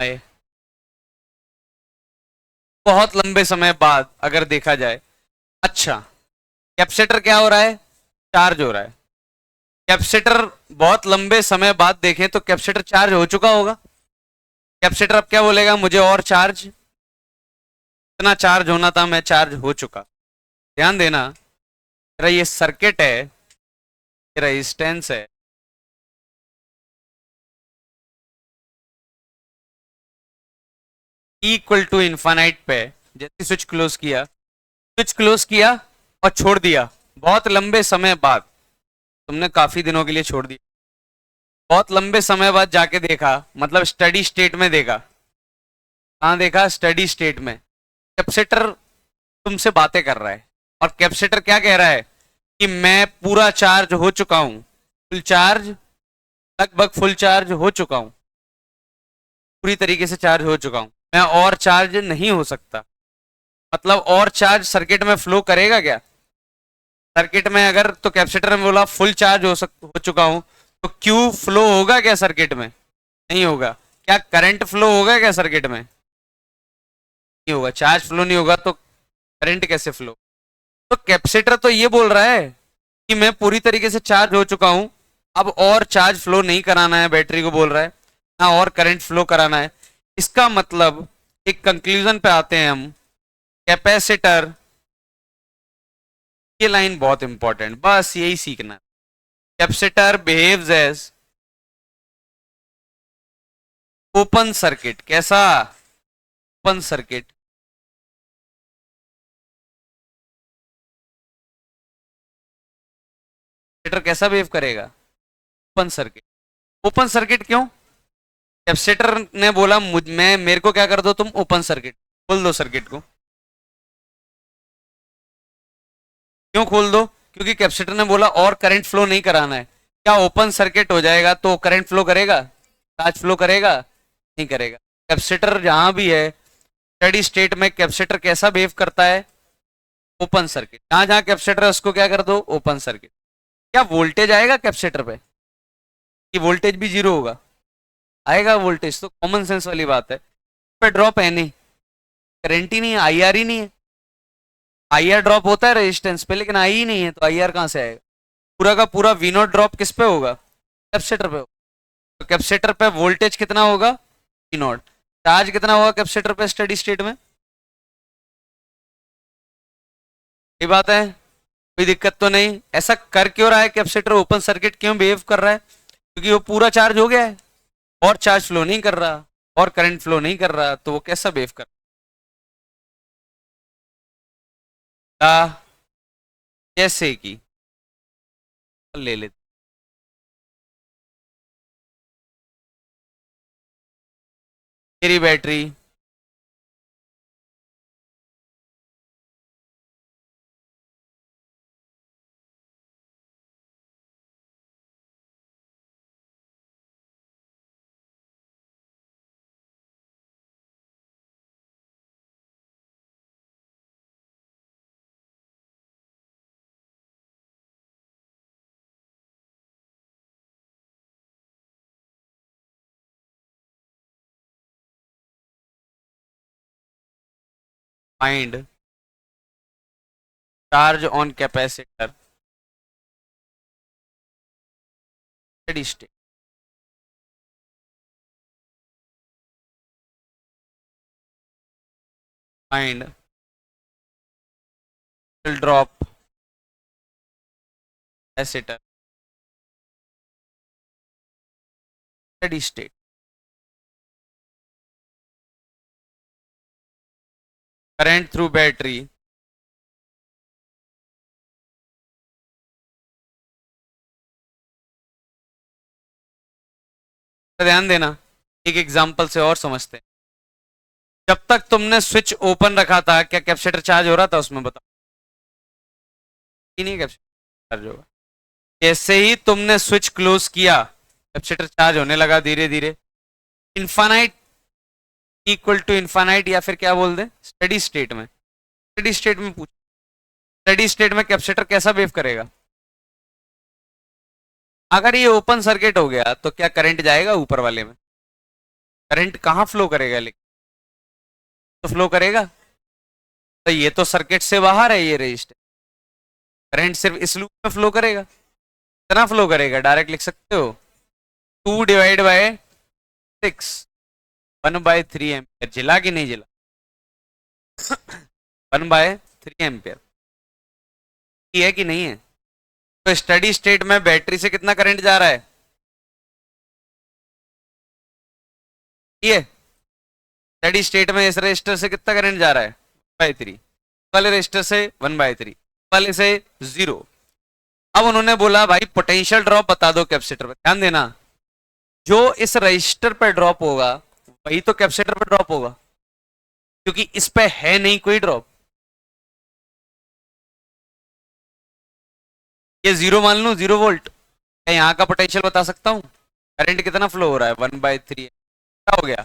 है। बहुत लंबे समय बाद अगर देखा जाए, अच्छा, कैपेसिटर क्या हो रहा है, चार्ज हो रहा है। कैपेसिटर बहुत लंबे समय बाद देखें तो कैपेसिटर चार्ज हो चुका होगा। कैपेसिटर अब क्या बोलेगा, मुझे और चार्ज, इतना चार्ज होना था, मैं चार्ज हो चुका। ध्यान देना, मेरा ये सर्किट है, ये रेजिस्टेंस है, इक्वल टू इन्फानाइट पे जैसे स्विच क्लोज किया और छोड़ दिया बहुत लंबे समय बाद, तुमने काफी दिनों के लिए छोड़ दिया, बहुत लंबे समय बाद जाके देखा, मतलब स्टडी स्टेट में देखा। कहाँ देखा, स्टडी स्टेट में। कैपेसिटर तुमसे बातें कर रहा है और कैपेसिटर क्या कह रहा है कि मैं पूरा चार्ज हो चुका हूं, फुल चार्ज, लगभग फुल चार्ज हो चुका हूं, पूरी तरीके से चार्ज हो चुका हूं, मैं और चार्ज नहीं हो सकता। मतलब और चार्ज सर्किट में फ्लो करेगा क्या, सर्किट में अगर, तो कैपेसिटर में बोला फुल चार्ज हो चुका हूं, तो क्यू फ्लो होगा क्या सर्किट में, नहीं होगा। क्या करंट फ्लो होगा क्या सर्किट में, नहीं होगा। चार्ज फ्लो नहीं होगा तो करंट कैसे फ्लो। तो कैपेसिटर तो ये बोल रहा है कि मैं पूरी तरीके से चार्ज हो चुका हूं, अब और चार्ज फ्लो नहीं कराना है, बैटरी को बोल रहा है ना, और करंट फ्लो कराना है। इसका मतलब एक कंक्लूजन पे आते हैं हम, कैपेसिटर, ये लाइन बहुत इंपॉर्टेंट, बस यही सीखना। Capacitor behaves as open circuit. कैसा, ओपन सर्किट। कैपेसिटर कैसा बिहेव करेगा, ओपन सर्किट। ओपन सर्किट क्यों, कैपेसिटर ने बोला मैं, मेरे को क्या कर दो तुम, ओपन सर्किट खोल दो सर्किट को। क्यों खोल दो, क्योंकि कैपेसिटर ने बोला और करंट फ्लो नहीं कराना है। क्या ओपन सर्किट हो जाएगा तो करंट फ्लो करेगा, चार्ज फ्लो करेगा, नहीं करेगा। कैपेसिटर जहां भी है स्टेडी स्टेट में, कैपेसिटर कैसा बिहेव करता है, ओपन सर्किट। जहां जहां कैपेसिटर है उसको क्या कर दो, ओपन सर्किट। क्या वोल्टेज आएगा कैपेसिटर पे, कि वोल्टेज भी जीरो होगा, आएगा वोल्टेज, तो कॉमन सेंस वाली बात है। पे ड्रॉप है नहीं, करंट ही नहीं है, आईआर ही नहीं है। आईआर ड्रॉप होता है रेजिस्टेंस पे, लेकिन आई ही नहीं है, तो आईआर कहां से आएगा। पूरा का पूरा वी नॉट ड्रॉप किस पे होगा, कैपेसिटर पे होगा। तो कैपेसिटर पे वोल्टेज कितना होगा, वी नॉट। चार्ज कितना होगा कैपेसिटर पे स्टेडी स्टेट में, ये बात है, कोई दिक्कत तो नहीं। ऐसा कर क्यों रहा है कैपेसिटर, ओपन सर्किट क्यों बिहेव कर रहा है, क्योंकि वो पूरा चार्ज हो गया है और चार्ज फ्लो नहीं कर रहा और करंट फ्लो नहीं कर रहा, तो वो कैसा बिहेव कर रहा, जैसे कि ले लेते, मेरी battery mind charge on capacitor steady state, mind will drop capacitor steady state. Current through battery, ध्यान देना, एक एग्जांपल से और समझते हैं। जब तक तुमने स्विच ओपन रखा था, क्या कैपेसिटर चार्ज हो रहा था उसमें, बताओ, कि नहीं कैपेसिटर चार्ज होगा। जैसे ही तुमने स्विच क्लोज किया, कैपेसिटर चार्ज होने लगा धीरे धीरे, इन्फानाइट, इक्वल टू इन्फानाइट, या फिर क्या बोल दे, स्टेडी स्टेट में। स्टेडी स्टेट में पूछ, स्टेडी स्टेट में कैपेसिटर कैसा बिहेव करेगा। अगर ये ओपन सर्किट हो गया तो क्या करंट जाएगा ऊपर वाले में, करंट कहाँ फ्लो करेगा, लेकिन तो फ्लो करेगा, तो ये तो सर्किट से बाहर है ये रजिस्टर। करंट सिर्फ इस लूप में फ्लो करेगा। कितना फ्लो करेगा डायरेक्ट लिख सकते हो, 2/6, 1/3 एम्पियर। जिला कि नहीं जिला? 1/3 एम्पियर है कि नहीं है? तो स्टडी स्टेट में बैटरी से कितना करंट जा रहा है, ये स्टडी स्टेट में इस रजिस्टर से कितना करंट जा रहा है, 1/3 वाले रजिस्टर से, 1/3 वाले से 0। अब उन्होंने बोला भाई पोटेंशियल ड्रॉप बता दो कैपेसिटर पर। ध्यान देना, जो इस रजिस्टर पर ड्रॉप होगा वही तो कैपेसिटर पर ड्रॉप होगा, क्योंकि इस पे है नहीं कोई ड्रॉप। ये 0 मान लू, 0 वोल्ट। क्या यहाँ का पोटेंशियल बता सकता हूँ, करंट कितना फ्लो हो रहा है, 1/3। क्या हो गया,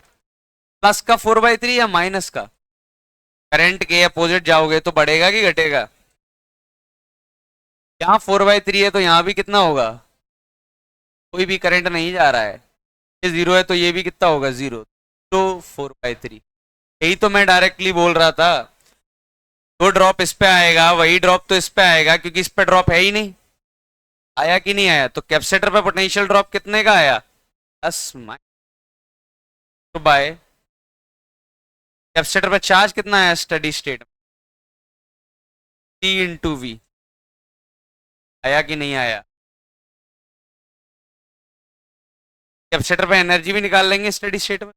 प्लस का 4/3 या माइनस का? करंट के अपोजिट जाओगे तो बढ़ेगा कि घटेगा? यहाँ 4/3 है तो यहाँ भी कितना होगा, कोई भी करंट नहीं जा रहा है। ये 0 है तो ये भी कितना होगा, 0। तो 4/3, यही तो मैं डायरेक्टली बोल रहा था। वो ड्रॉप इस पे आएगा, वही ड्रॉप तो इस पे आएगा, क्योंकि इस पे ड्रॉप है ही नहीं। आया कि नहीं आया? तो कैपेसिटर पे पोटेंशियल ड्रॉप कितने का आया, 10 तो बाय कैपेसिटर पे चार्ज कितना आया स्टडी स्टेट में, T/V। आया कि नहीं आया? कैपेसिटर पे एनर्जी भी निकाल लेंगे स्टडी स्टेट में।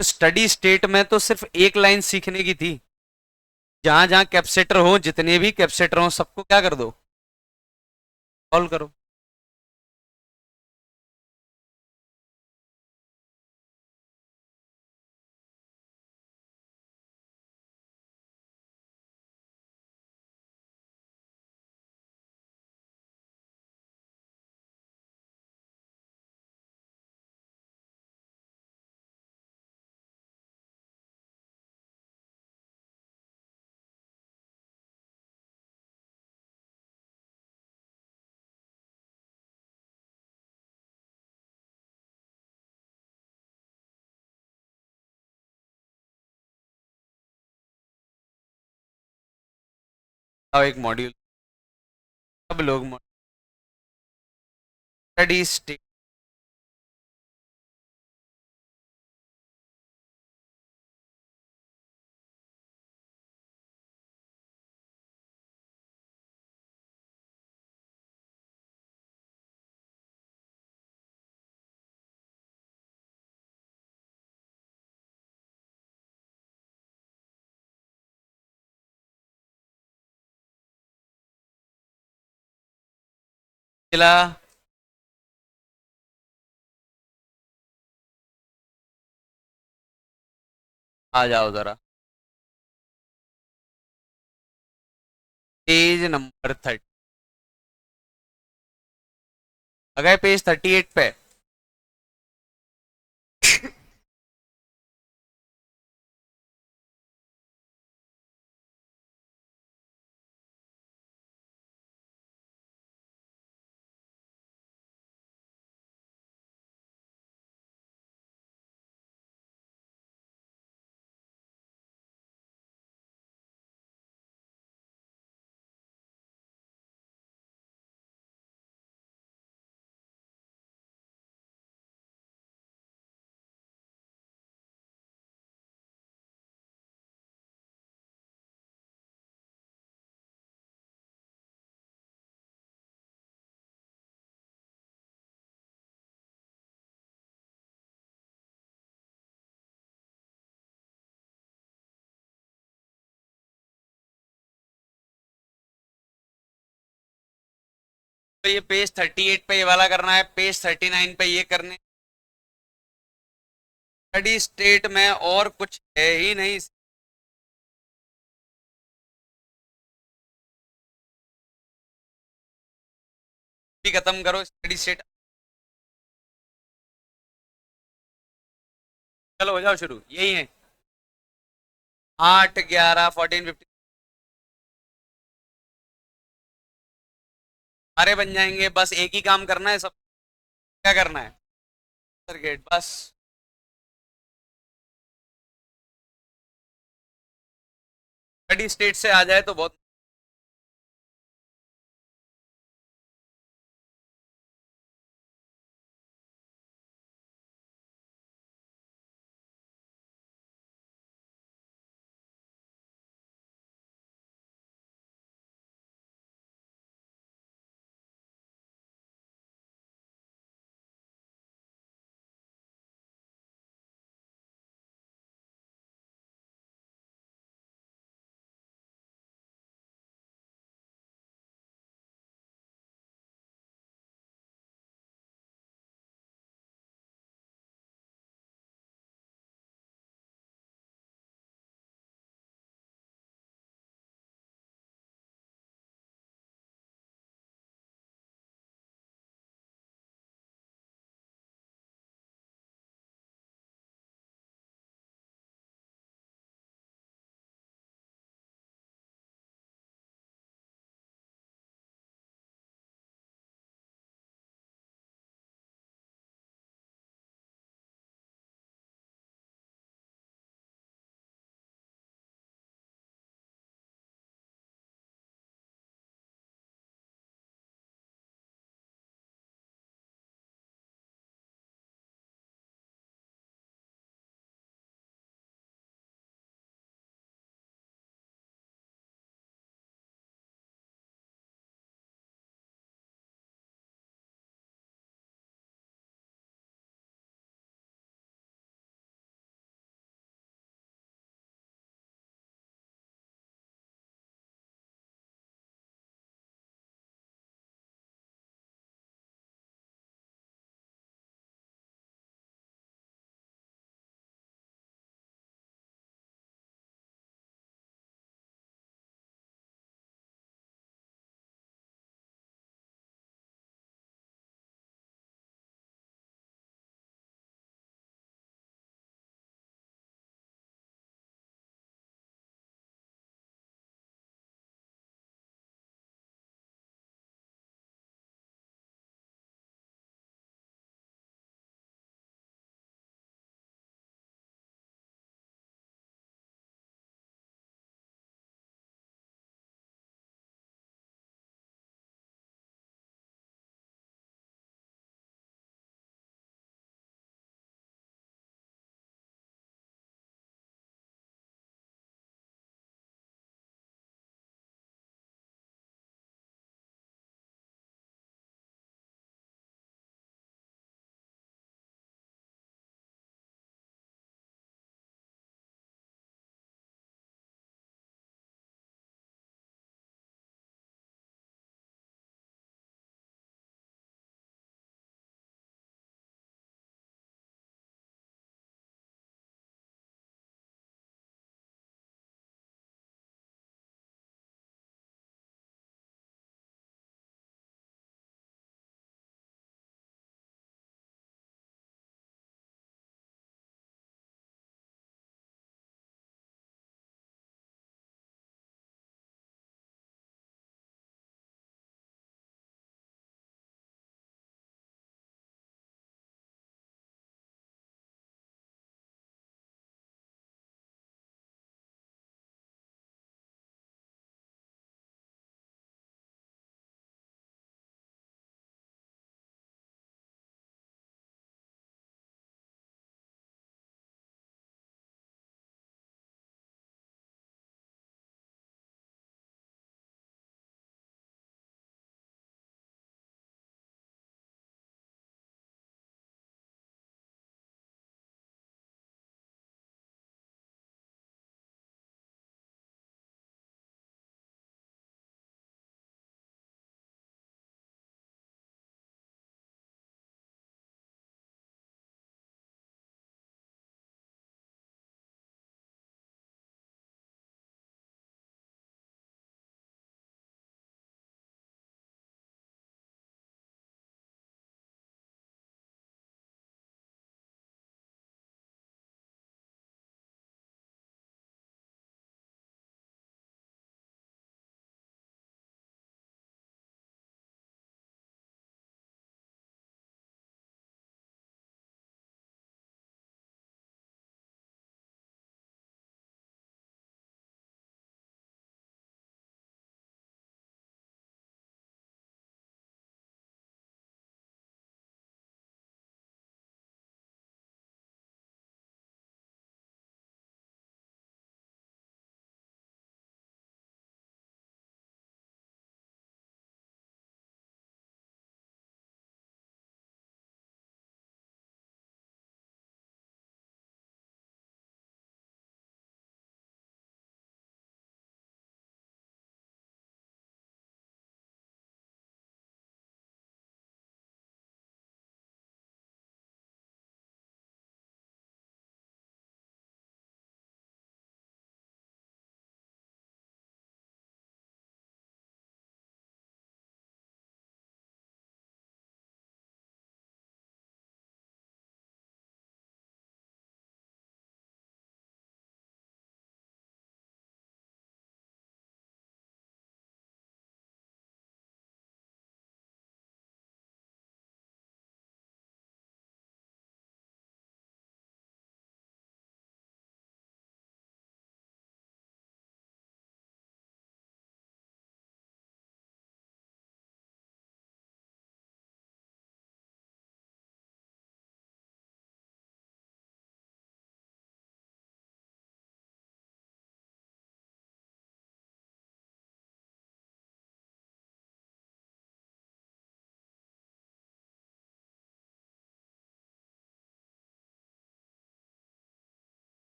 स्टडी स्टेट में तो सिर्फ एक लाइन सीखने की थी, जहां जहां कैपेसिटर हो, जितने भी कैपेसिटर हो सबको क्या कर दो, सॉल्व करो। आओ एक मॉड्यूल, सब लोग स्टडी स्टेट। चला, आ जाओ जरा, पेज नंबर 30। अगर पेज 38 पे, तो ये पेज 38 पे ये वाला करना है, पेज 39 पे ये करने। स्टडी स्टेट में और कुछ है ही नहीं। भी खत्म करो स्टडी स्टेट। चलो हो जाओ शुरू, यही है 8, 11, 14, 15। सारे बन जाएंगे, बस एक ही काम करना है सब। क्या करना है? सर्किट बस। स्टडी स्टेट से आ जाए तो बहुत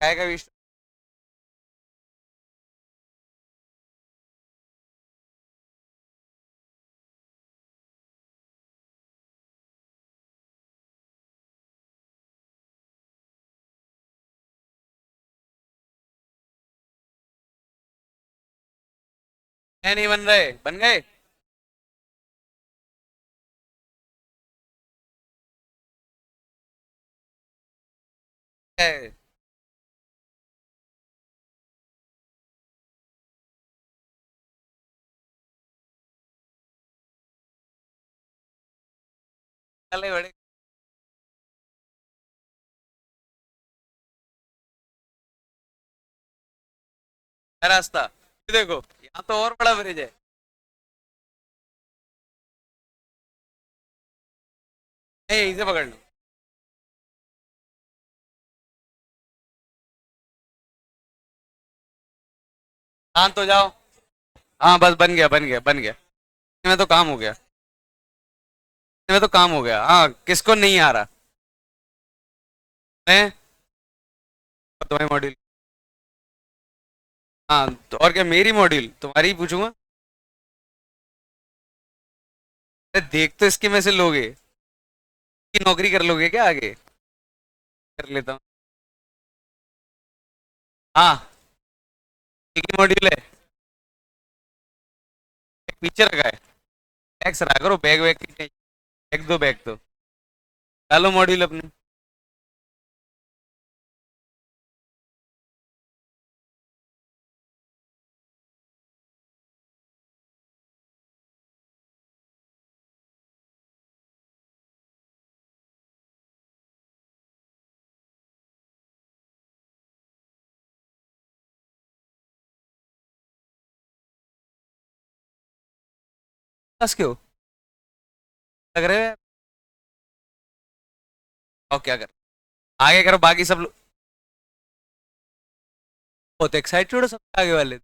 काय का विषय? नहीं बन रहे, बन गए। है। चले बड़े। है रास्ता, ये देखो, यहाँ तो और बड़ा ब्रिज है। नहीं, यहीं से पकड़ लो। शांत हो जाओ। हाँ बस बन गया, बन गया, बन गया। इसमें तो काम हो गया। इसमें तो काम हो गया। हाँ, किसको नहीं आ रहा? मैं तुम्हारी मॉड्यूल। हाँ तो और क्या, मेरी मॉड्यूल तुम्हारी ही पूछूंगा। अरे देख तो इसके में से लोगे कि नौकरी कर लोगे क्या आगे? कर लेता हूँ। हाँ, एक ही मॉड्यूल है। एक पीछे रखा है। बैग सरा करो, बैग वैग की टेंशन। बैग दो, बैग दो। डालो मॉड्यूल अपने। बस क्यों लग रहे हो? और क्या कर, आगे करो, बाकी सब लोग बहुत एक्साइटेड हो, सब आगे वाले।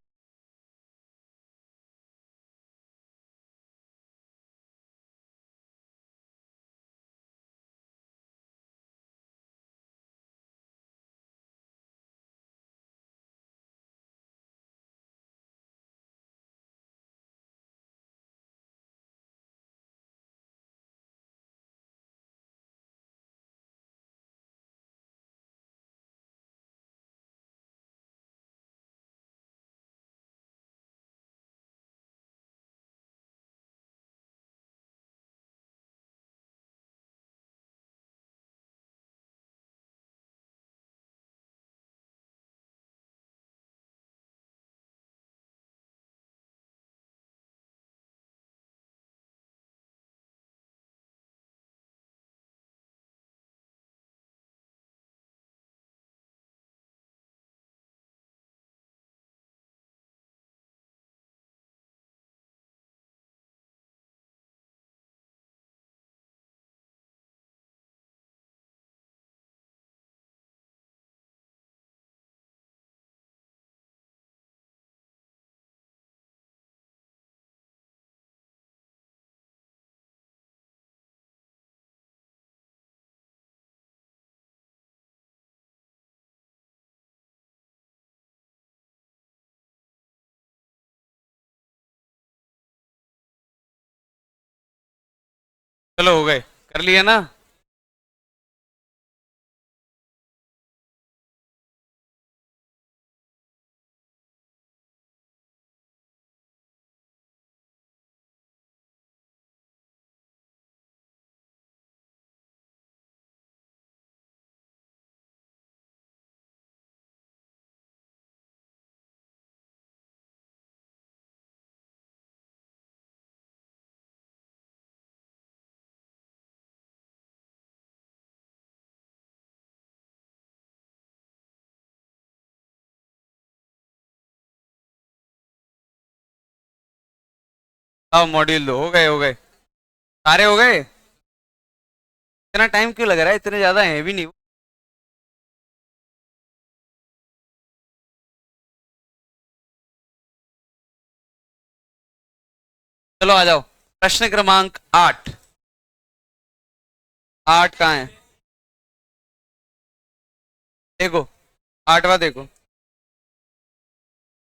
चलो हो गए, कर लिया ना? आओ मॉड्यूल दो, हो गए, हो गए। सारे हो गए। इतना टाइम क्यों लग रहा है? इतने ज्यादा है भी नहीं। चलो आ जाओ। प्रश्न क्रमांक 8। 8 कहाँ है? देखो, आठवां देखो,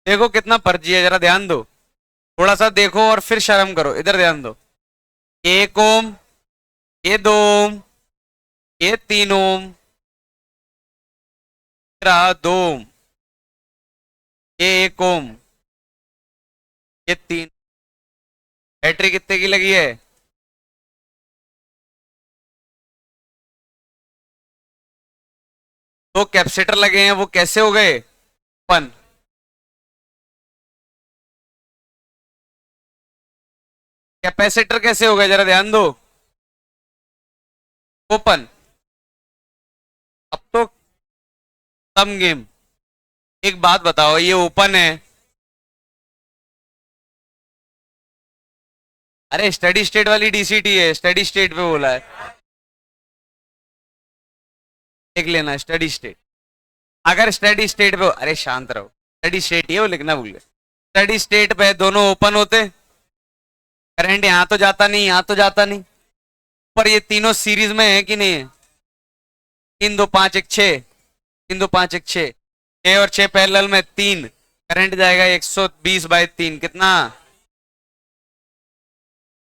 देखो कितना फर्जी है, जरा ध्यान दो, थोड़ा सा देखो और फिर शर्म करो, इधर ध्यान दो। 1 ओम, ये 2 ओम, ये 3 ओम, ये रहा 2 ओम, ये 1 ओम, ये 3। बैटरी कितने की लगी है? दो कैपेसिटर लगे हैं, वो कैसे हो गए ओपन? कैपेसिटर कैसे हो गए, जरा ध्यान दो। ओपन। अब तो सम गेम। एक बात बताओ, ये ओपन है। अरे स्टडी स्टेट वाली डीसीटी है, स्टडी स्टेट पे बोला है, देख लेना स्टडी स्टेट। अगर स्टडी स्टेट पे, अरे शांत रहो, स्टडी स्टेट ही है वो, लिखना भूल गए। स्टडी स्टेट पे दोनों ओपन होते, करंट यहां तो जाता नहीं, यहां तो जाता नहीं, पर ये तीनों सीरीज में है कि नहीं है? 3 2 5 1 6, 3 2 5 1 6, 6 और 6 पैरेलल में, 3, करंट जाएगा 120/3, कितना?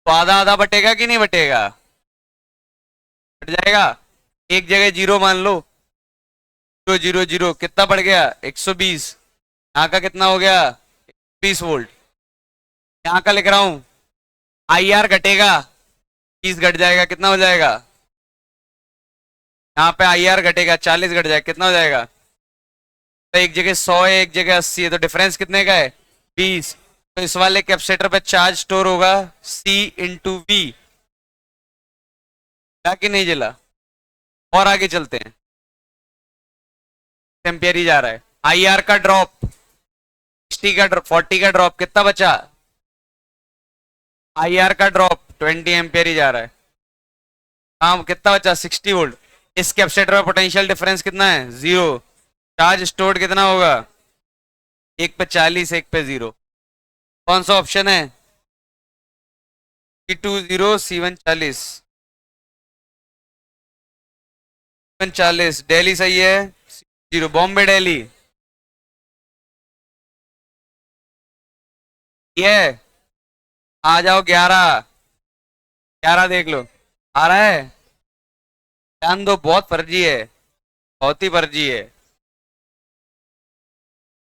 तो आधा आधा बटेगा कि नहीं बटेगा? बट जाएगा। एक जगह जीरो मान लो, 0 0 0, कितना बढ़ गया? 120। यहाँ का कितना हो गया? 20 वोल्ट। यहाँ का लिख रहा हूं, आई आर घटेगा, 20 घट जाएगा, कितना हो जाएगा? यहाँ पे आई आर घटेगा, 40 घट जाएगा, कितना हो जाएगा? तो एक जगह 100 है, एक जगह 80 है, तो डिफरेंस कितने का है? 20। तो इस वाले कैपेसिटर पे चार्ज स्टोर होगा C × V। कि नहीं जला? और आगे चलते हैं, एम्पियर ही जा रहा है। आई आर का ड्रॉप, 60 का ड्रॉप, 40 का ड्रॉप, कितना बचा? आई आर का ड्रॉप 20 एम्पियर ही जा रहा है। काम कितना बचा? 60 वोल्ट। इस कैपेसिटर में पोटेंशियल डिफरेंस कितना है? 0। चार्ज स्टोर्ड कितना होगा? एक पे 40, एक पे 0। कौन सा ऑप्शन है? C20, C140, 40 दिल्ली सही है। 0 बॉम्बे दिल्ली, ये आ जाओ 11, 11 देख लो, आ रहा है? ध्यान दो, बहुत फर्जी है, बहुत ही फर्जी है,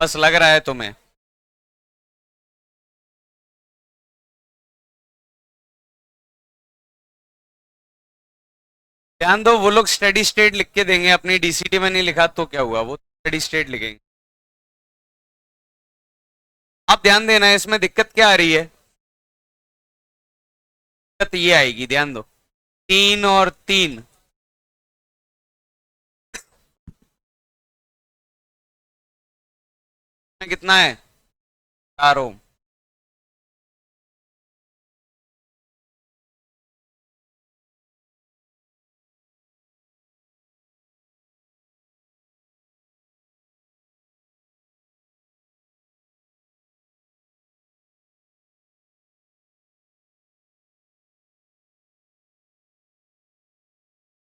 बस लग रहा है तुम्हें। ध्यान दो, वो लोग स्टडी स्टेट लिख के देंगे, अपनी डीसीटी में नहीं लिखा तो क्या हुआ, वो स्टडी स्टेट लिखेंगे। आप ध्यान देना, इसमें दिक्कत क्या आ रही है? दिक्कत ये आएगी, ध्यान दो, 3 और 3, कितना है? 4 ओम।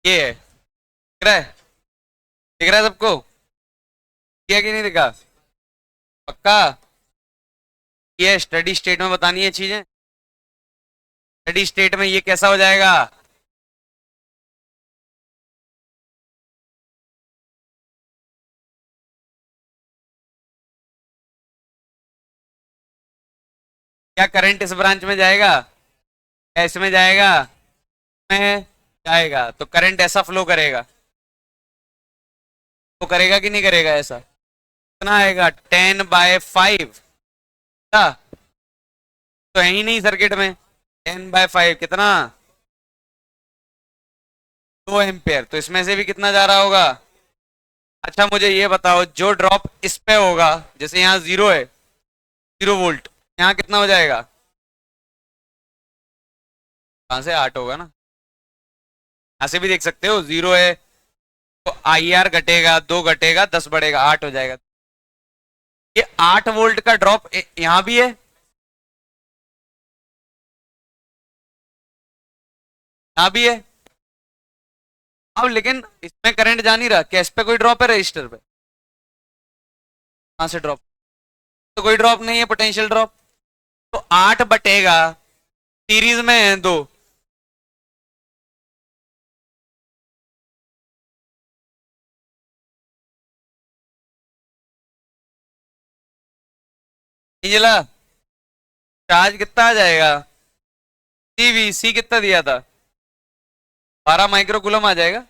ये है, दिख रहा है? दिख रहा है सबको? दिया कि नहीं दिखा? पक्का? ये स्टडी स्टेट में बतानी है चीजें, स्टडी स्टेट में ये कैसा हो जाएगा? क्या करंट इस ब्रांच में जाएगा? ऐसे में जाएगा? में जाएगा, तो करंट ऐसा फ्लो करेगा, तो करेगा कि नहीं करेगा? ऐसा कितना आएगा? 10/5, तो है ही नहीं सर्किट में। 10/5 कितना? 2 एम्पियर, तो इसमें से भी कितना जा रहा होगा? अच्छा मुझे ये बताओ, जो ड्रॉप इस पे होगा, जैसे यहाँ 0 है, 0 वोल्ट, यहाँ कितना हो जाएगा? कहां से 8 होगा ना, यहाँ से भी देख सकते हो, 0 है, तो आई आर घटेगा, 2 घटेगा, 10 बढ़ेगा, 8 हो जाएगा। ये 8 वोल्ट का ड्रॉप यहाँ भी है, यहाँ भी है। अब लेकिन इसमें करंट जा नहीं रहा, कैस पे कोई ड्रॉप है रजिस्टर पे? कहाँ से ड्रॉप, तो कोई ड्रॉप नहीं है, पोटेंशियल ड्रॉप। तो 8 बटेगा, सीरीज में है दो, निकला चार्ज कितना आ जाएगा, सी कितना दिया था, 12 माइक्रोकूलम आ जाएगा।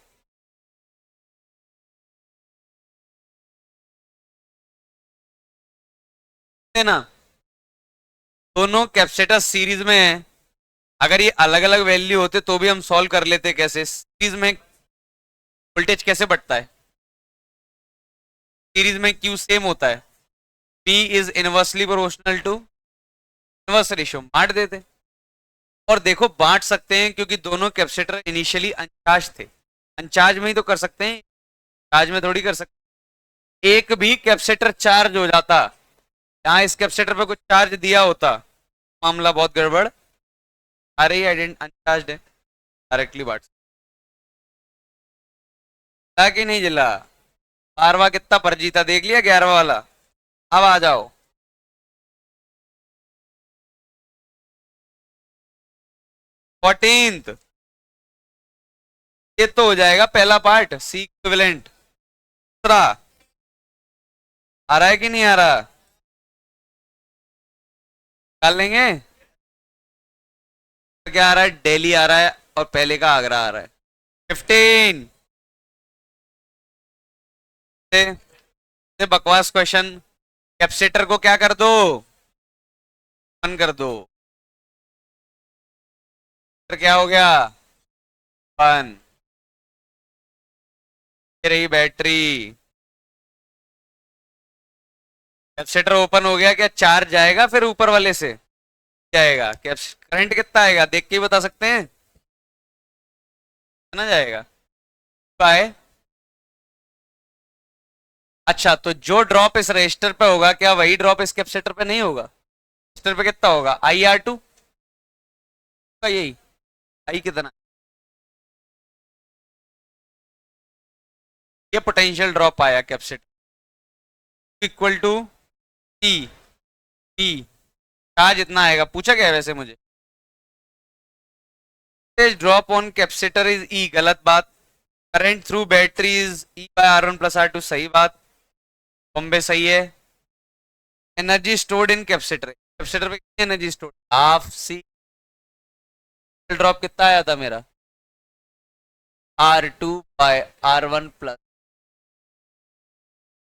है ना, दोनों कैपेसिटर सीरीज में है, अगर ये अलग अलग वैल्यू होते तो भी हम सॉल्व कर लेते, कैसे सीरीज में वोल्टेज कैसे बढ़ता है, सीरीज में क्यू सेम होता है, P is inversely proportional to inverse ratio, बांट देते। और देखो बांट सकते हैं क्योंकि दोनों कैपेसिटर इनिशियली अनचार्ज थे, अनचार्ज में ही तो कर सकते हैं, चार्ज में थोड़ी कर सकते हैं। एक भी कैपेसिटर चार्ज हो जाता, यहाँ इस कैपेसिटर पे कुछ चार्ज दिया होता, मामला बहुत गड़बड़। अरे ये अनचार्ज है, डायरेक्टली बांट सकता कि नहीं जिला। 12वां कितना पर जीता देख लिया, 11वां वाला। अब आ जाओ, 14th, ये तो हो जाएगा पहला पार्ट, सी इक्विवेलेंट। दूसरा आ रहा है कि नहीं आ रहा, कर लेंगे। क्या आ रहा है, दिल्ली आ रहा है और पहले का आगरा आ रहा है। 15 से बकवास क्वेश्चन, कैपेसिटर को क्या कर दो, बंद कर दो, फिर क्या हो गया, बंद। ये रही बैटरी, कैपेसिटर ओपन हो गया, क्या चार्ज जाएगा फिर ऊपर वाले से, जाएगा, करंट कितना आएगा देख के ही बता सकते हैं, कितना जाएगा, बाय। अच्छा तो जो ड्रॉप इस रजिस्टर पे होगा, क्या वही ड्रॉप इस कैपेसिटर पे नहीं होगा, रजिस्टर पे कितना होगा, IR2 का, यही आई कितना, ये पोटेंशियल ड्रॉप आया capacitor equal to T, T charge इतना आएगा, पूछा गया है वैसे मुझे। Drop on capacitor is E, गलत बात। Current through battery is E/R1 + R2, सही बात, बॉम्बे सही है। Energy stored in capacitor, capacitor पे कितनी energy stored, half C. Drop कितना आया था मेरा, R2/R1+,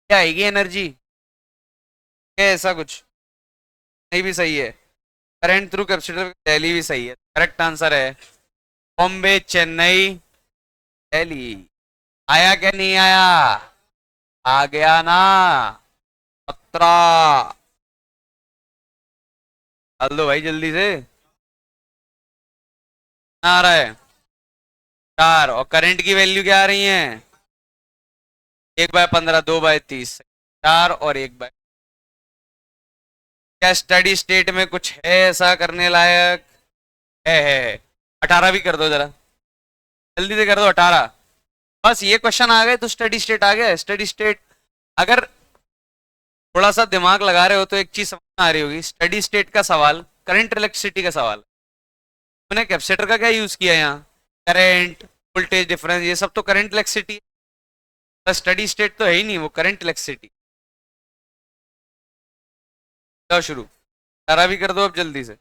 क्या आएगी एनर्जी, क्या ऐसा कुछ नहीं, भी सही है। करंट थ्रू कैपेसिटर दिल्ली भी सही है, करेक्ट आंसर है बॉम्बे चेन्नई दिल्ली। आया क्या नहीं आया, आ गया ना, 17, डाल दो भाई जल्दी से, आ रहा है 4, और करंट की वैल्यू क्या आ रही है, 1/15, 2/30, 4 और 1/, क्या स्टडी स्टेट में कुछ है ऐसा करने लायक, है। 18 भी कर दो जरा, जल्दी से कर दो 18, बस ये क्वेश्चन आ गए तो स्टडी स्टेट आ गया। स्टडी स्टेट अगर थोड़ा सा दिमाग लगा रहे हो तो एक चीज समझ में आ रही होगी, स्टडी स्टेट का सवाल करंट इलेक्ट्रिसिटी का सवाल, मैंने कैपेसिटर का क्या यूज किया यहाँ, करंट वोल्टेज डिफरेंस, ये सब तो करंट इलेक्ट्रिसिटी, स्टडी स्टेट तो है ही नहीं, वो करंट इलेक्ट्रिसिटी। जाओ शुरू, सारा भी कर दो अब जल्दी से।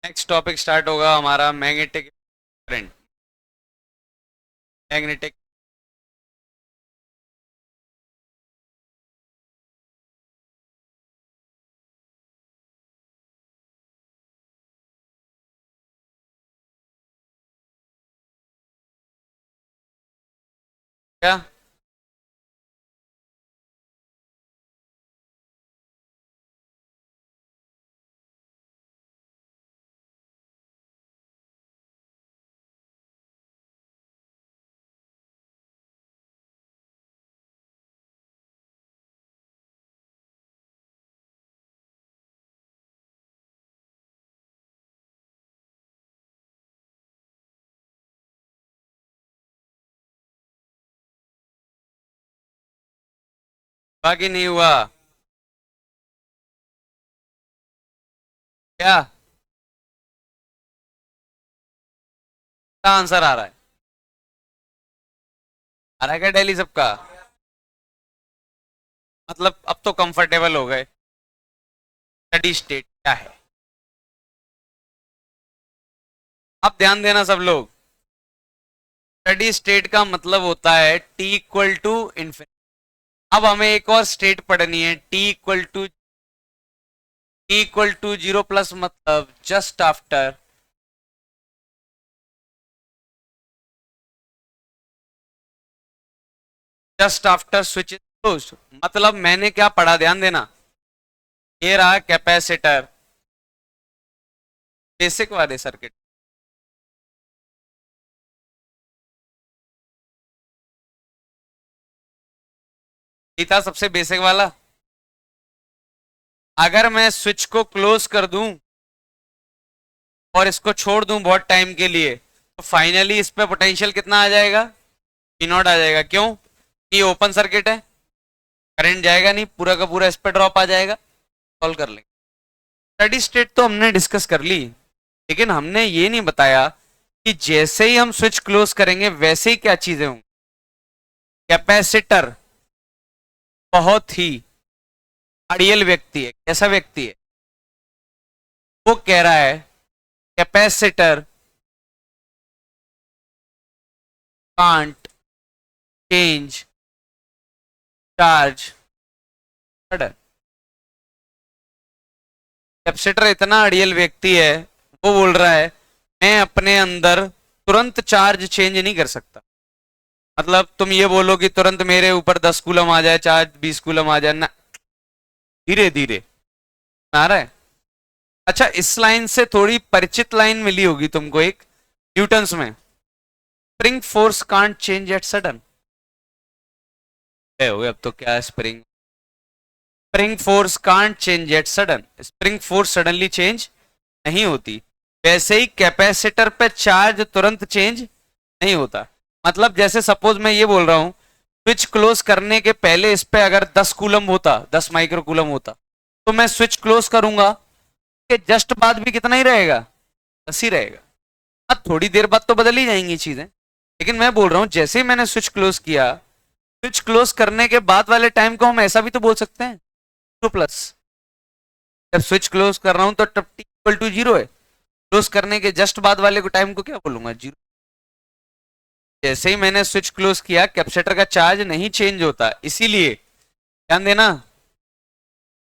नेक्स्ट टॉपिक स्टार्ट होगा हमारा मैग्नेटिक करंट। मैग्नेटिक क्या? बाकी नहीं हुआ क्या? क्या आंसर आ रहा है? आ रहा है क्या डेली सबका? मतलब अब तो कंफर्टेबल हो गए। स्टडी स्टेट क्या है? अब ध्यान देना सब लोग। स्टडी स्टेट का मतलब होता है टी इक्वल टू इन्फिनिटी। अब हमें एक और स्टेट पढ़नी है, T equal to zero plus, मतलब just after switch is closed. मतलब मैंने क्या पढ़ा, ध्यान देना। ये रहा कैपेसिटर, बेसिक वाले सर्किट। ये था सबसे बेसिक वाला। अगर मैं स्विच को क्लोज कर दूं और इसको छोड़ दूं बहुत टाइम के लिए, तो फाइनली इस पे पोटेंशियल कितना आ जाएगा? पी नॉट आ जाएगा। क्यों? ये ओपन सर्किट है, करंट जाएगा नहीं, पूरा का पूरा इस पे ड्रॉप आ जाएगा। सॉल्व कर लेंगे। स्टडी स्टेट तो हमने डिस्कस कर ली, लेकिन हमने ये नहीं बताया कि जैसे ही हम स्विच क्लोज करेंगे वैसे ही क्या चीजें होंगी। कैपेसिटर बहुत ही आइडियल व्यक्ति है। कैसा व्यक्ति है? वो कह रहा है capacitor can't change charge sudden. Capacitor इतना आइडियल व्यक्ति है, वो बोल रहा है मैं अपने अंदर तुरंत चार्ज चेंज नहीं कर सकता। मतलब तुम ये बोलो कि तुरंत मेरे ऊपर 10 कूलम आ जाए, चार्ज 20 कूलम आ जाए ना, धीरे धीरे आ रहा है। अच्छा, इस लाइन से थोड़ी परिचित लाइन मिली होगी तुमको, एक न्यूटन्स में, spring force can't change at sudden. अब तो क्या है, spring force can't change at sudden. Spring force suddenly change नहीं होती। वैसे ही कैपेसिटर पे चार्ज तुरंत चेंज नहीं होता। मतलब जैसे सपोज मैं ये बोल रहा हूं, स्विच क्लोज करने के पहले इस पे अगर 10 कूलम होता, 10 माइक्रो कूलम होता, तो मैं स्विच क्लोज करूंगा कि जस्ट बाद भी कितना ही रहेगा? 10 ही रहेगा। हाँ, थोड़ी देर बाद तो बदल ही जाएंगी चीजें, लेकिन मैं बोल रहा हूं जैसे ही मैंने स्विच क्लोज किया, स्विच क्लोज करने के बाद वाले टाइम को हम ऐसा भी तो बोल सकते हैं, 2+। जब स्विच क्लोज कर रहा हूं तो टी इक्वल टू जीरो है, क्लोज करने के जस्ट बाद वाले को टाइम को क्या बोलूंगा? जीरो। जैसे ही मैंने स्विच क्लोज किया, कैपेसिटर का चार्ज नहीं चेंज होता। इसीलिए ध्यान देना।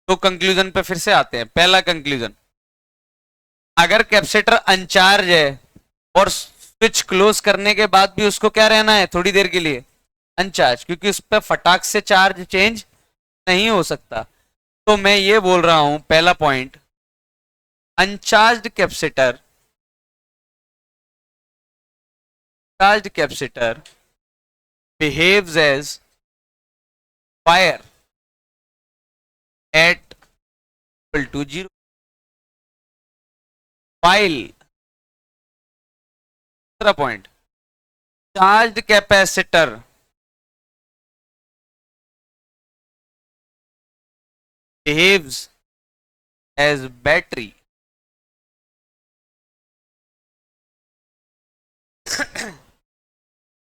तो कंक्लूजन पे फिर से आते हैं। पहला कंक्लूजन, अगर कैपेसिटर अनचार्ज है और स्विच क्लोज करने के बाद भी उसको क्या रहना है थोड़ी देर के लिए? अनचार्ज, क्योंकि उस पर फटाक से चार्ज चेंज नहीं हो सकता। तो मैं ये बोल रहा हूं, पहला point, अनचार्ज capacitor charged capacitor behaves as wire at equal to 0, while दूसरा point, charge capacitor behaves as battery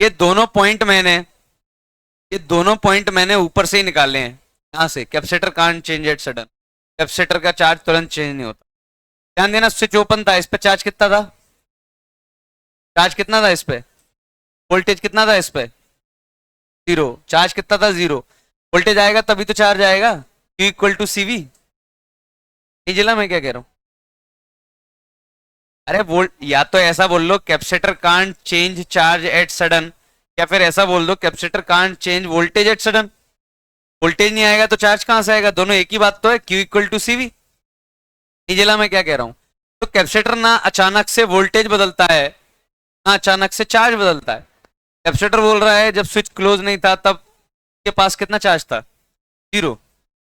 ये दोनों पॉइंट मैंने ऊपर से ही निकाले हैं। यहां से capacitor can't change at sudden, capacitor का चार्ज तुरंत चेंज नहीं होता। ध्यान देना, स्विच ओपन था, इस पे चार्ज कितना था, चार्ज कितना था इस पे, वोल्टेज कितना था इस पे, जीरो। चार्ज कितना था, जीरो। वोल्टेज आएगा तभी तो चार्ज आएगा, Q equal to C V. नहीं जिला मैं क्या कह रहा हूं, अरे वोल्ट, या तो ऐसा बोल लो capacitor can't change charge at sudden, या फिर ऐसा बोल दो capacitor can't change voltage at sudden. Voltage नहीं आएगा तो चार्ज कहां से आएगा, दोनों एक ही बात तो है, Q equal to C V. नहीं जिला मैं क्या कह रहा हूं, तो कैपेसिटर ना अचानक से वोल्टेज बदलता है, ना अचानक से चार्ज बदलता है। कैपेसिटर बोल रहा है जब स्विच क्लोज नहीं था तब के पास कितना चार्ज था, जीरो।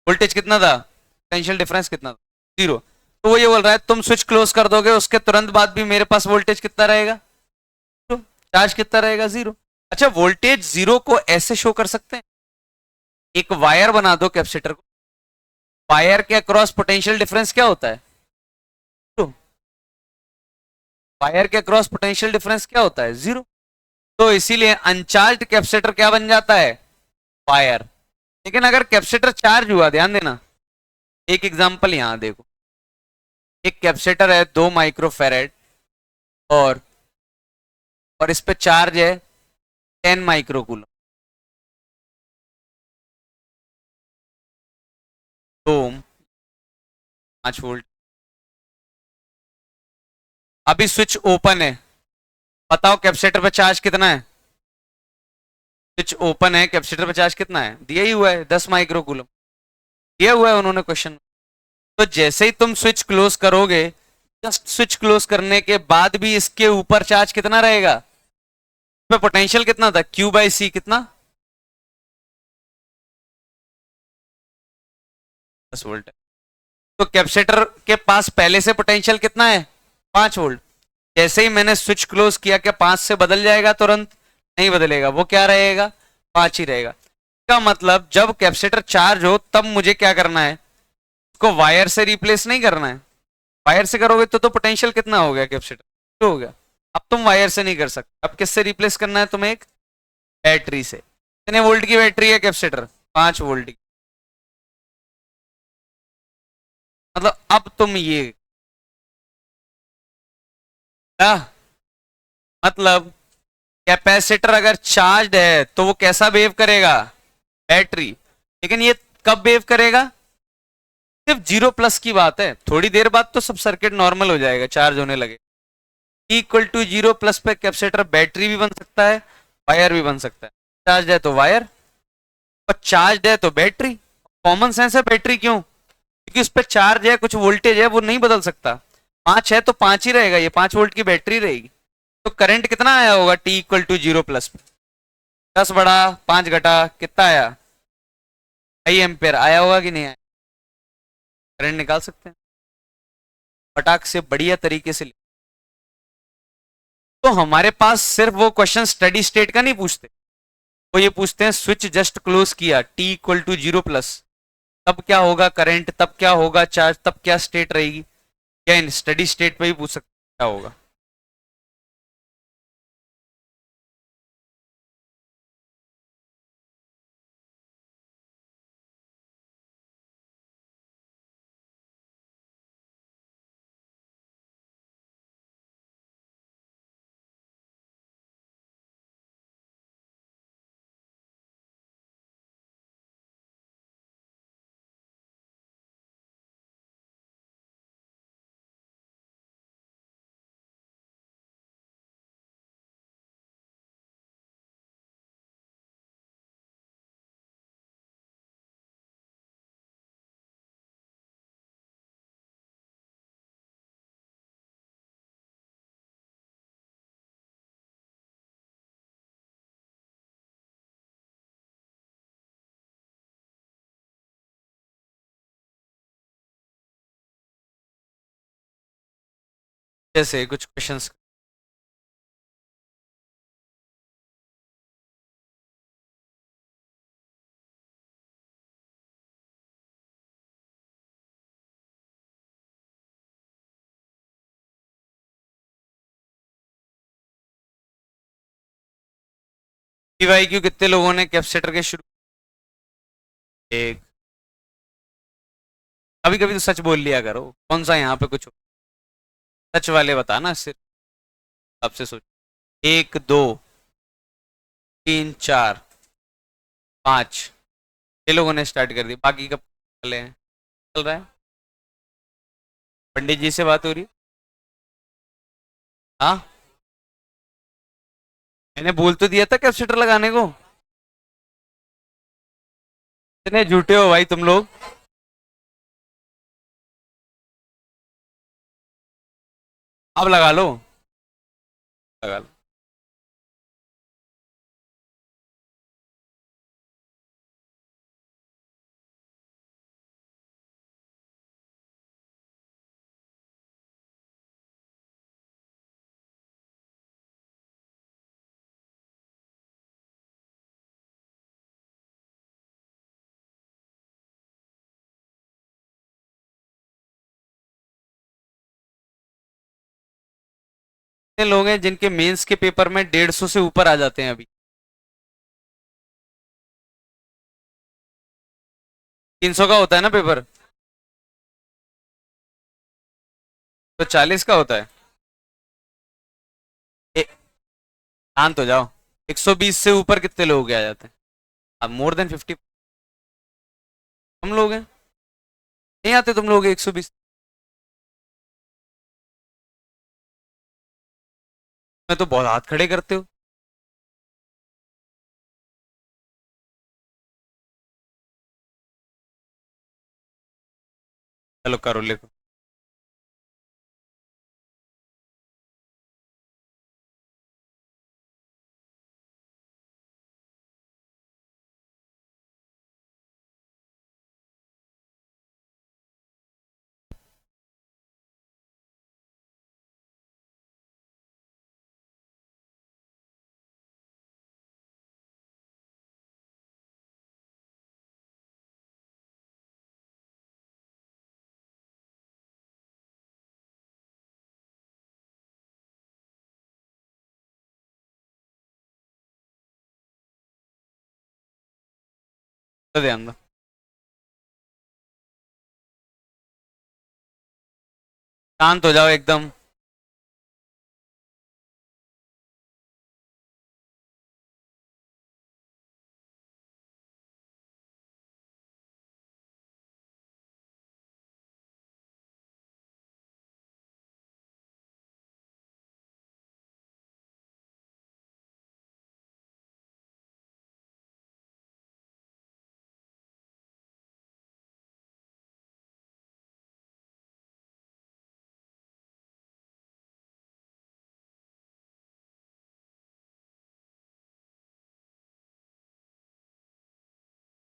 वोल्टेज कितना था, पोटेंशियल डिफरेंस कितना था, जीरो। तो वो ये बोल रहा है तुम स्विच क्लोज कर दोगे उसके तुरंत बाद भी मेरे पास वोल्टेज कितना रहेगा, जीरो। चार्ज कितना रहेगा, जीरो। अच्छा, वोल्टेज जीरो को ऐसे शो कर सकते हैं, एक वायर बना दो कैपेसिटर को, वायर के अक्रॉस पोटेंशियल डिफरेंस क्या होता है, जीरो। वायर के अक्रॉस पोटेंशियल डिफरेंस क्या होता है, जीरो। तो इसीलिए अनचार्ज कैपेसिटर क्या बन जाता है, वायर। लेकिन अगर कैपेसिटर चार्ज हुआ, ध्यान देना, एक एग्जांपल यहां देखो, एक कैपेसिटर है 2 माइक्रोफेरेड, और इस पे चार्ज है 10 माइक्रोकूलम, तो 5 वोल्ट। अभी स्विच ओपन है, बताओ कैपेसिटर पे चार्ज कितना है, स्विच ओपन है, कैपेसिटर पे चार्ज कितना है, दिया ही हुआ है 10 माइक्रोकूलम, दिया हुआ है उन्होंने क्वेश्चन। तो जैसे ही तुम स्विच क्लोज करोगे, जस्ट स्विच क्लोज करने के बाद भी इसके ऊपर चार्ज कितना रहेगा, पे पोटेंशियल कितना था, Q/C कितना, 10 वोल्ट। तो कैपेसिटर के पास पहले से पोटेंशियल कितना है, 5 वोल्ट। जैसे ही मैंने स्विच क्लोज किया, क्या 5 से बदल जाएगा तुरंत, नहीं बदलेगा, वो क्या रहेगा, 5 ही रहेगा। इसका मतलब जब कैपेसिटर चार्ज हो तब मुझे क्या करना है, उसको वायर से रिप्लेस नहीं करना है। वायर से करोगे तो पोटेंशियल कितना हो गया कैपेसिटर, तो हो गया। अब तुम वायर से नहीं कर सकते, अब किससे रिप्लेस करना है तुम्हें, एक बैटरी से। कितने वोल्ट की बैटरी है कैपेसिटर, 5 वोल्ट की। मतलब अब तुम ये क्या, मतलब कैपेसिटर अगर चार्ज है तो वो कैसा बिहेव करेगा, बैटरी। लेकिन ये कब बिहेव करेगा, सिर्फ 0+ की बात है, थोड़ी देर बाद तो सब सर्किट नॉर्मल हो जाएगा, चार्ज होने लगे। इक्वल टू 0+ पे कैपेसिटर बैटरी भी बन सकता है, वायर भी बन सकता है। चार्ज है तो वायर, और चार्ज है तो बैटरी। कॉमन सेंस है, बैटरी क्यों, क्योंकि उस पर चार्ज है, कुछ वोल्टेज है, वो नहीं बदल सकता। 5 है तो 5 ही रहेगा, ये 5 वोल्ट की बैटरी रहेगी। तो करंट कितना आया होगा T=0+ पे, 10 - 5 - कितना आया, I एम्पेयर आया होगा कि नहीं आया। करंट निकाल सकते हैं फटाक से, बढ़िया तरीके से। तो हमारे पास सिर्फ वो क्वेश्चन स्टडी स्टेट का नहीं पूछते, वो ये पूछते हैं स्विच जस्ट क्लोज किया T=0+, तब क्या होगा करंट, तब क्या होगा चार्ज, तब क्या स्टेट रहेगी। क्या इन स्टडी स्टेट पे ही पूछ सकते क्या होगा। जैसे कुछ क्वेश्चंस, PYQ कितने लोगों ने कैपेसिटर के शुरू, एक, कभी कभी तो सच बोल लिया करो, कौन सा यहाँ पे कुछ सच वाले बताना सिर्फ, आपसे सोच। 1 2 3 4 5, 6 लोगों ने स्टार्ट कर दी, बाकी कब चले हैं? चल रहा है। पंडित जी से बात हो रही है? हाँ, मैंने बोल तो दिया था कैपेसिटर लगाने को। इतने झूठे हो भाई तुम लोग। अब लगा लो, लगा लो। कितने लोग हैं जिनके मेंस के पेपर में 150 से ऊपर आ जाते हैं अभी? 300 का होता है ना पेपर, तो 40 का होता है। ए, शांत हो जाओ। 120 से ऊपर कितने लोग आ जाते हैं? अब मोर देन 50। हम लोग हैं, नहीं आते तुम लोग 120 में, तो बहुत हाथ खड़े करते हो। चलो करो, लिखो। तो ध्यान दो। शांत हो जाओ एकदम।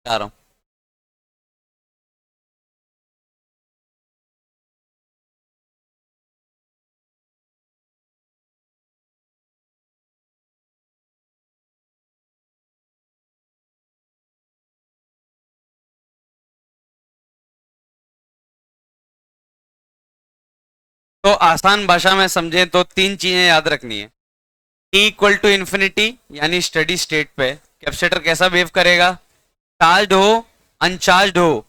जा रहा हूँ। तो आसान भाषा में समझें तो तीन चीजें याद रखनी है। टी इक्वल टू इन्फिनिटी यानी स्टडी स्टेट पे कैपेसिटर कैसा बिहेव करेगा? चार्ज हो, अनचार्ज हो।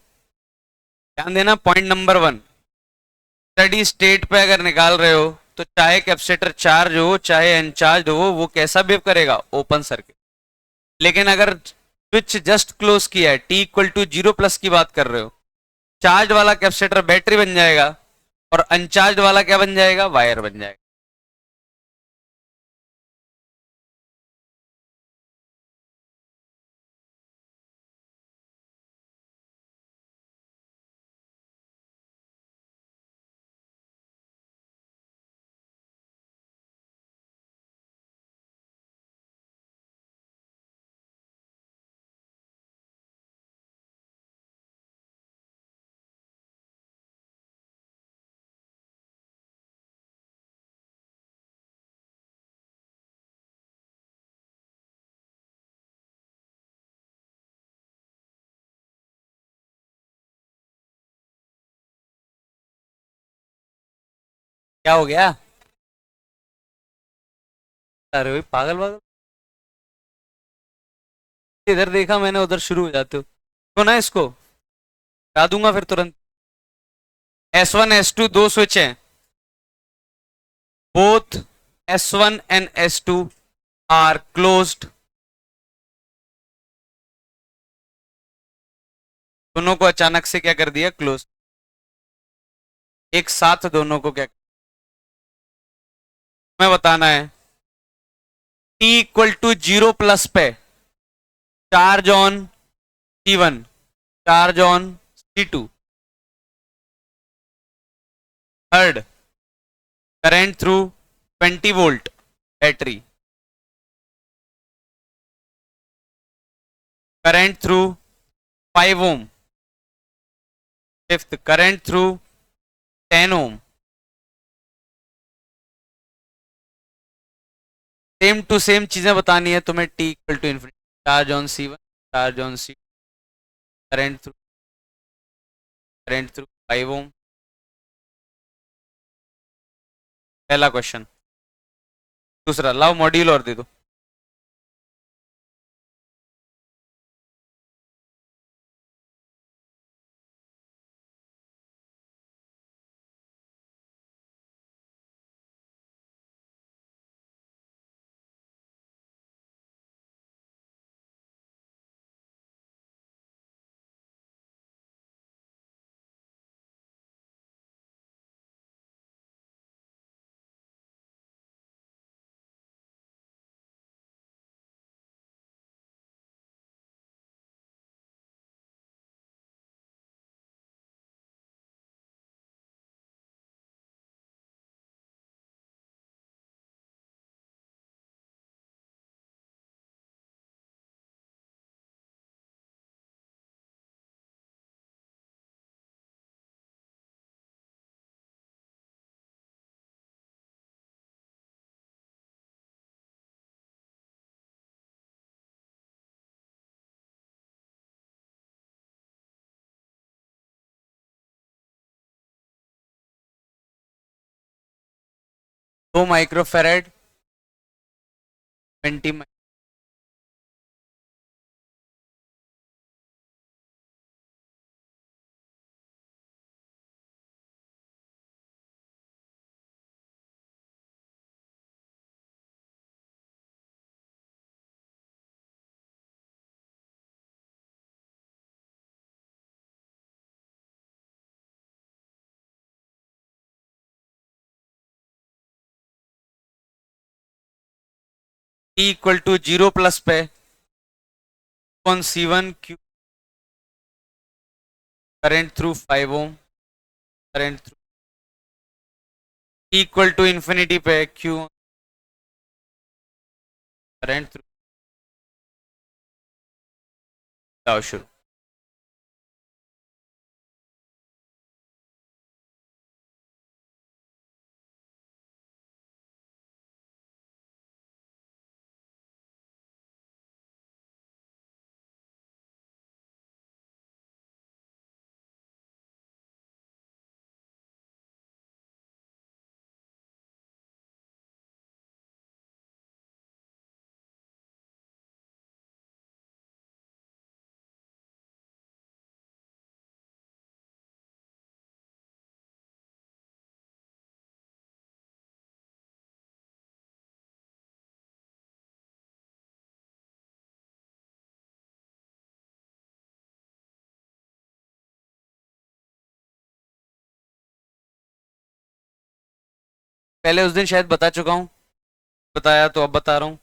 ध्यान देना, पॉइंट नंबर 1। स्टडी स्टेट पे अगर निकाल रहे हो तो चाहे कैपेसिटर चार्ज हो चाहे अनचार्ज हो, वो कैसा बिहेव करेगा? Open circuit. लेकिन अगर स्विच जस्ट क्लोज किया है, टी इक्वल टू 0+ की बात कर रहे हो, चार्ज वाला कैपेसिटर बैटरी बन जाएगा और अनचार्ज वाला क्या बन जाएगा? वायर बन जाएगा। क्या हो गया? अरे भाई पागल पागल, इधर देखा मैंने उधर शुरू हो जाते हो तो ना, इसको हटा दूंगा फिर तुरंत। S1 S2 दो स्विच हैं। Both S1 and S2 are closed, दोनों को अचानक से क्या कर दिया, क्लोज। एक साथ दोनों को क्या मैं बताना है। T इक्वल टू 0 प्लस पे charge on C1, charge on C2, third current through 20 volt battery, current through 5 ohm, fifth current through 10 ohm. Same to same चीजें बतानी है तुम्हें। T equal to infinity, charge on C1, charge on C, current through 5 ohm. पहला question. दूसरा, लाओ module और दे दो। दो microfarad 20 T equal to 0 plus पे on C1 Q, current through 5 ohm, current through T equal to infinity पे Q, current through. आओ शुरू। पहले उस दिन शायद बता चुका हूं, बताया तो अब बता रहा हूं।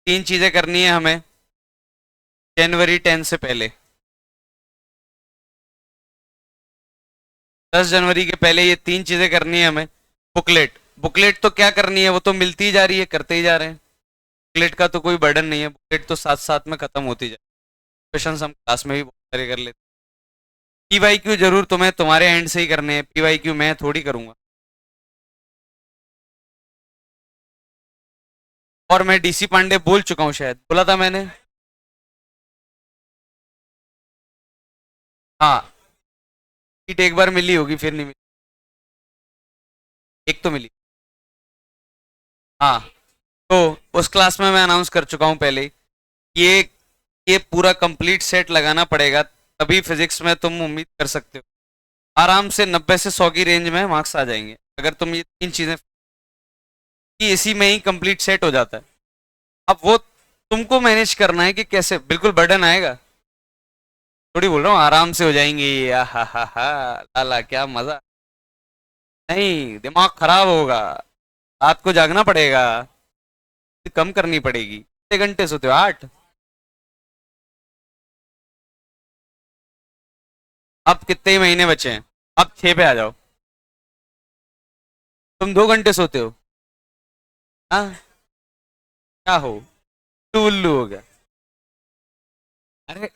तीन चीजें करनी है हमें जनवरी 10 से पहले। 10 जनवरी के पहले ये तीन चीजें करनी है हमें। बुकलेट, बुकलेट तो क्या करनी है, वो तो मिलती ही जा रही है, करते ही जा रहे हैं। बुकलेट का तो कोई बर्डन नहीं है, बुकलेट तो साथ साथ में खत्म होती जाए। क्वेश्चन हम क्लास में भी बहुत सारे कर लेते। पीवाईक्यू जरूर तुम्हें तुम्हारे एंड से ही करने हैं, पीवाईक्यू मैं थोड़ी करूंगा। और मैं डीसी पांडे बोल चुका हूं, शायद बोला था मैंने। हाँ, सीट एक बार मिली होगी, फिर नहीं मिली। एक तो मिली। हाँ, तो उस क्लास में मैं अनाउंस कर चुका हूं पहले ही। ये ये पूरा कंप्लीट सेट लगाना पड़ेगा, तभी फिजिक्स में तुम उम्मीद कर सकते हो आराम से 90 से 100 की रेंज में मार्क्स आ जाएंगे, अगर तुम ये तीन चीजें कि इसी में ही कंप्लीट सेट हो जाता है। अब वो तुमको मैनेज करना है कि कैसे, बिल्कुल बर्डन आएगा थोड़ी, बोल रहा हूँ आराम से हो जाएंगे। हा लाला क्या मजा। नहीं, दिमाग खराब होगा, रात को जागना पड़ेगा, कम करनी पड़ेगी। कितने घंटे सोते हो? 8? अब कितने ही महीने बचे हैं? अब 6 पे आ जाओ। तुम 2 घंटे सोते हो? हाँ, क्या हो, तू उल्लू हो गया? अरे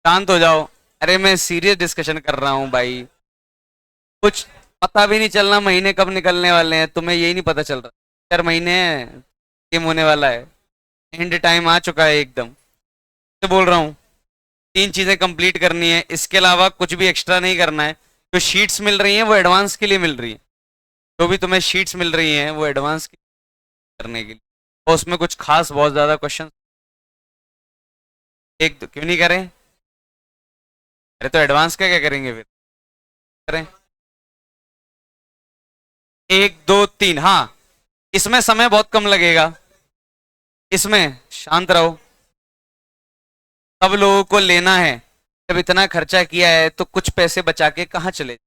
शांत हो जाओ। अरे मैं सीरियस डिस्कशन कर रहा हूँ भाई। कुछ पता भी नहीं चलना महीने कब निकलने वाले हैं, तुम्हें यही नहीं पता चल रहा। 4 महीने हैं, गेम होने वाला है, एंड टाइम आ चुका है एकदम। तो बोल रहा हूँ 3 चीजें कंप्लीट करनी है, इसके अलावा कुछ भी एक्स्ट्रा नहीं करना है। जो शीट्स मिल रही हैं वो एडवांस के लिए मिल रही है। जो भी तुम्हें शीट्स मिल रही हैं वो एडवांस करने के लिए, और उसमें कुछ खास बहुत ज्यादा क्वेश्चन एक दो क्यों नहीं करें? अरे तो एडवांस का क्या करेंगे फिर? करें 1 2 3, हाँ। इसमें समय बहुत कम लगेगा, इसमें शांत रहो। सब लोगों को लेना है, जब इतना खर्चा किया है तो कुछ पैसे बचा के कहाँ चले।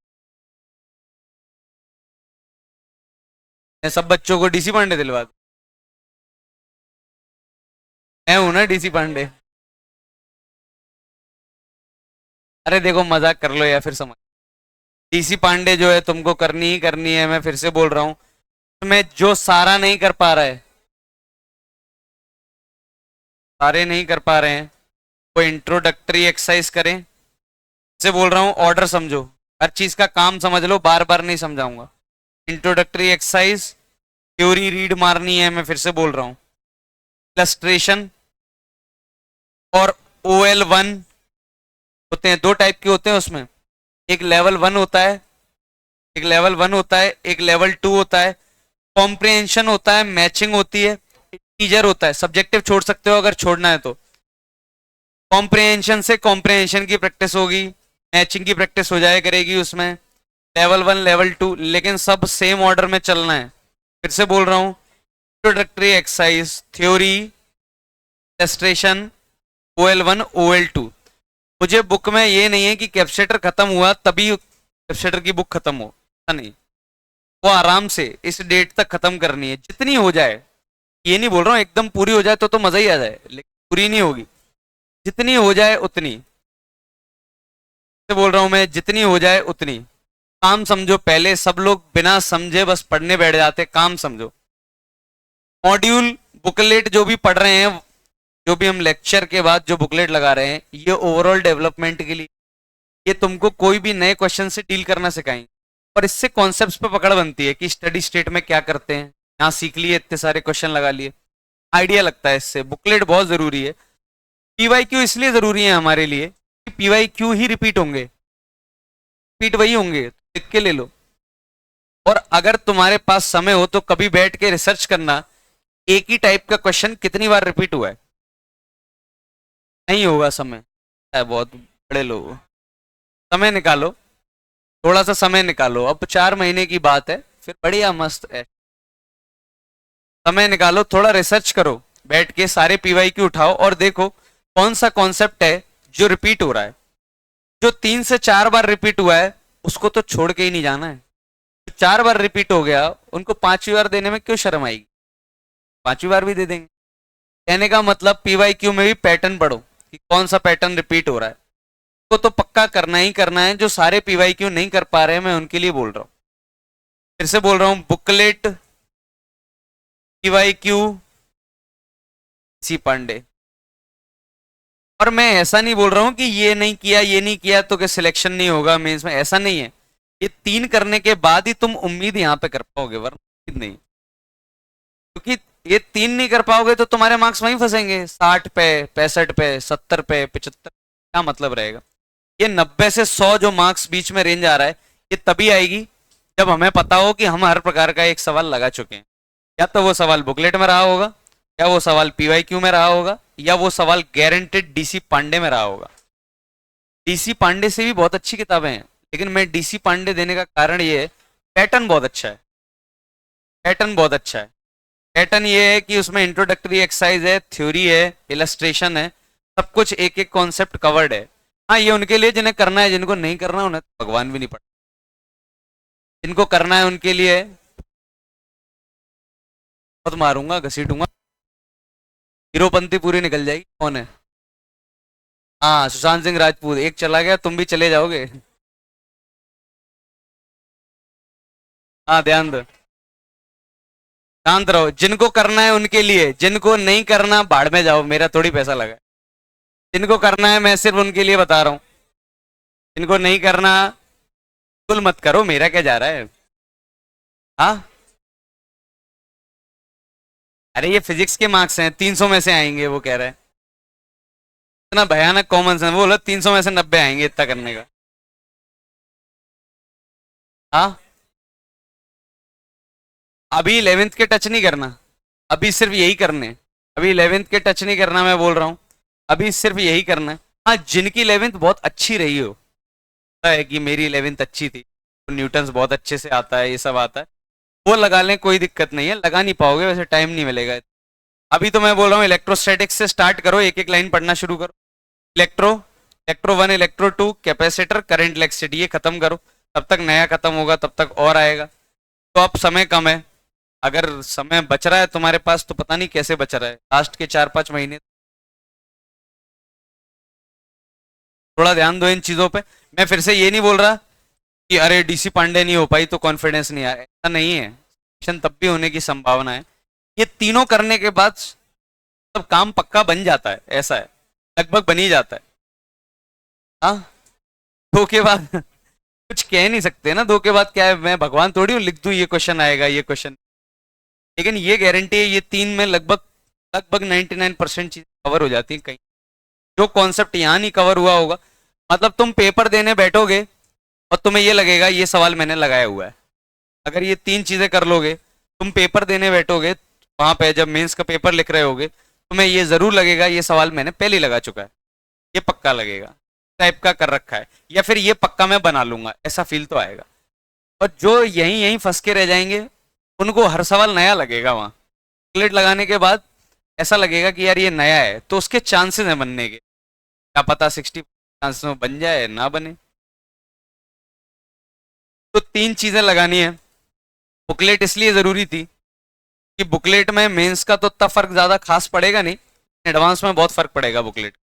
मैं सब बच्चों को डीसी पांडे दिलवा दूं? मैं हूं ना डीसी पांडे। अरे देखो मजाक कर लो या फिर समझ। डीसी पांडे जो है तुमको करनी ही करनी है, मैं फिर से बोल रहा हूँ। तुम्हें जो सारा नहीं कर पा रहा है, सारे नहीं कर पा रहे हैं, वो इंट्रोडक्टरी एक्सरसाइज करें। से बोल रहा हूँ ऑर्डर समझो, हर चीज का काम समझ लो, बार बार नहीं समझाऊंगा। इंट्रोडक्टरी एक्सरसाइज, थ्योरी रीड मारनी है, मैं फिर से बोल रहा हूँ। इलस्ट्रेशन और OL1 होते हैं, 2 टाइप के होते हैं उसमें। एक लेवल 1 होता है, एक लेवल 1 होता है, एक लेवल 2 होता है। कॉम्प्रिहेंशन होता है, मैचिंग होती है, टीजर होता है। सब्जेक्टिव छोड़ सकते हो अगर छोड़ना है तो। कॉम्प्रिहेंशन से कॉम्प्रिहेंशन की प्रैक्टिस होगी, मैचिंग की प्रैक्टिस हो जाए करेगी उसमें। लेवल 1 लेवल 2, लेकिन सब सेम ऑर्डर में चलना है। फिर से बोल रहा हूँ, introductory exercise, theory, illustration, OL1 OL2। मुझे बुक में ये नहीं है कि कैप्सेटर खत्म हुआ तभी कैप्सेटर की बुक खत्म हो, ऐसा नहीं। वो आराम से इस डेट तक खत्म करनी है, जितनी हो जाए। ये नहीं बोल रहा हूँ एकदम पूरी हो जाए तो मजा ही आ जाए, लेकिन पूरी नहीं होगी। जितनी हो जाए उतनी, बोल रहा हूँ मैं, जितनी हो जाए उतनी। काम समझो पहले, सब लोग बिना समझे बस पढ़ने बैठ जाते, काम समझो। मॉड्यूल बुकलेट जो भी पढ़ रहे हैं, जो भी हम लेक्चर के बाद जो बुकलेट लगा रहे हैं, ये ओवरऑल डेवलपमेंट के लिए, ये तुमको कोई भी नए क्वेश्चन से डील करना सिखाएंगे। और इससे कॉन्सेप्ट्स पे पकड़ बनती है कि स्टडी स्टेट में क्या करते हैं, यहाँ सीख लिए, इतने सारे क्वेश्चन लगा लिए, आइडिया लगता है इससे। बुकलेट बहुत जरूरी है। PYQ इसलिए जरूरी है हमारे लिए कि PYQ ही रिपीट होंगे, रिपीट वही होंगे, लिख के ले लो। और अगर तुम्हारे पास समय हो तो कभी बैठ के रिसर्च करना, एक ही टाइप का क्वेश्चन कितनी बार रिपीट हुआ है। नहीं होगा समय, है बहुत बड़े लोग। समय निकालो, थोड़ा सा समय निकालो, अब 4 महीने की बात है, फिर बढ़िया मस्त है। समय निकालो, थोड़ा रिसर्च करो, बैठ के सारे PYQ उठाओ और देखो कौन सा कॉन्सेप्ट है जो रिपीट हो रहा है। जो 3 से 4 बार रिपीट हुआ है उसको तो छोड़ के ही नहीं जाना है। जो 4 बार रिपीट हो गया उनको 5वीं बार देने में क्यों शर्म आएगी, 5वीं बार भी दे देंगे। कहने का मतलब PYQ में भी पैटर्न पढ़ो कि कौन सा पैटर्न रिपीट हो रहा है। को तो पक्का करना ही करना है। जो सारे PYQ नहीं कर पा रहे हैं मैं उनके लिए बोल रहा हूँ, फिर से बोल रहा हूँ, बुकलेट, PYQ, सी पांडे। और मैं ऐसा नहीं बोल रहा हूँ कि ये नहीं किया ये नहीं किया तो कि सिलेक्शन नहीं होगा मेंस में, ऐसा नहीं है। ये 3 करने के बाद ही तुम उम्मीद यहाँ पे कर पाओगे, वरना उम्मीद नहीं। क्योंकि ये 3 नहीं कर पाओगे तो तुम्हारे मार्क्स वहीं फंसेंगे, 60 पे, 65 पे, 70 पे, 75। क्या मतलब रहेगा? ये 90 से 100 जो मार्क्स बीच में रेंज आ रहा है, ये तभी आएगी जब हमें पता हो कि हम हर प्रकार का एक सवाल लगा चुके हैं। या तो वो सवाल बुकलेट में रहा होगा, या वो सवाल PYQ में रहा होगा, या वो सवाल गारंटेड DC पांडे में रहा होगा। DC पांडे से भी बहुत अच्छी किताबें हैं, लेकिन मैं DC पांडे देने का कारण ये है, पैटर्न बहुत अच्छा है। पैटर्न बहुत अच्छा है। पैटर्न ये है कि उसमें इंट्रोडक्टरी एक्सरसाइज है, थ्योरी है, इलस्ट्रेशन है, सब कुछ एक एक कॉन्सेप्ट कवर्ड है। हाँ, ये उनके लिए जिन्हें करना है, जिनको नहीं करना उन्हें तो भगवान भी नहीं पढ़ा। जिनको करना है उनके लिए बहुत मारूंगा, घसीटूंगा, हीरोपंती पूरी निकल जाएगी। कौन है? हाँ, सुशांत सिंह राजपूत। एक चला गया, तुम भी चले जाओगे। हाँ, ध्यान दो, शांत रहो। जिनको करना है उनके लिए, जिनको नहीं करना भाड़ में जाओ, मेरा थोड़ी पैसा लगा है। जिनको करना है मैं सिर्फ उनके लिए बता रहा हूँ। जिनको नहीं करना बिल्कुल मत करो, मेरा क्या जा रहा है। हाँ, अरे ये फिजिक्स के मार्क्स हैं, 300 में से आएंगे, वो कह रहा है। इतना भयानक कॉमन सेंस, वो बोला 300 में से 90 आएंगे इतना करने का। हाँ, अभी 11th के टच नहीं करना, अभी सिर्फ यही करने। अभी 11th के टच नहीं करना, मैं बोल रहा हूँ, अभी सिर्फ यही करना है। हाँ, जिनकी 11th बहुत अच्छी रही हो, पता है कि मेरी 11th अच्छी थी, तो न्यूटन्स बहुत अच्छे से आता है, ये सब आता है, वो लगा लें, कोई दिक्कत नहीं है। लगा नहीं पाओगे, वैसे टाइम नहीं मिलेगा। अभी तो मैं बोल रहा हूँ इलेक्ट्रोस्टैटिक्स से स्टार्ट करो, एक एक लाइन पढ़ना शुरू करो। Electro electro one, electro two, capacitor, current, electricity, ये खत्म करो। तब तक नया खत्म होगा, तब तक और आएगा। तो अब समय कम है, अगर समय बच रहा है तुम्हारे पास तो पता नहीं कैसे बच रहा है, लास्ट के 4-5 महीने थोड़ा ध्यान दो इन चीजों पे। मैं फिर से ये नहीं बोल रहा कि अरे डीसी पांडे नहीं हो पाई तो कॉन्फिडेंस नहीं आया, ऐसा नहीं है। मिशन तब भी होने की संभावना है। ये तीनों करने के बाद सब काम पक्का बन जाता है, ऐसा है, लगभग बन ही जाता है। हाँ, दो के बाद कुछ कह नहीं सकते ना, दो के बाद क्या है, मैं भगवान थोड़ी हूँ लिख दूं ये क्वेश्चन आएगा, ये क्वेश्चन। लेकिन ये गारंटी है, ये तीन में लगभग लगभग 99% चीज कवर हो जाती है। कहीं जो कॉन्सेप्ट यहाँ नहीं कवर हुआ होगा, मतलब तुम पेपर देने बैठोगे और तुम्हें ये लगेगा ये सवाल मैंने लगाया हुआ है। अगर ये तीन चीजें कर लोगे, तुम पेपर देने बैठोगे, वहां पे जब मेंस का पेपर लिख रहे होगे, तुम्हें ये जरूर लगेगा ये सवाल मैंने पहले ही लगा चुका है, ये पक्का लगेगा, टाइप का कर रखा है, या फिर ये पक्का मैं बना लूंगा, ऐसा फील तो आएगा। और जो यहीं यहीं फंस के रह जाएंगे, उनको हर सवाल नया लगेगा। वहां प्लेट लगाने के बाद ऐसा लगेगा कि यार ये नया है, तो उसके चांसेस हैं बनने के, क्या पता 60 चांसेस में बन जाए ना बने। तो तीन चीजें लगानी है। बुकलेट इसलिए जरूरी थी कि बुकलेट में मेंस का तो इतना फर्क ज्यादा खास पड़ेगा नहीं, एडवांस में बहुत फर्क पड़ेगा बुकलेट।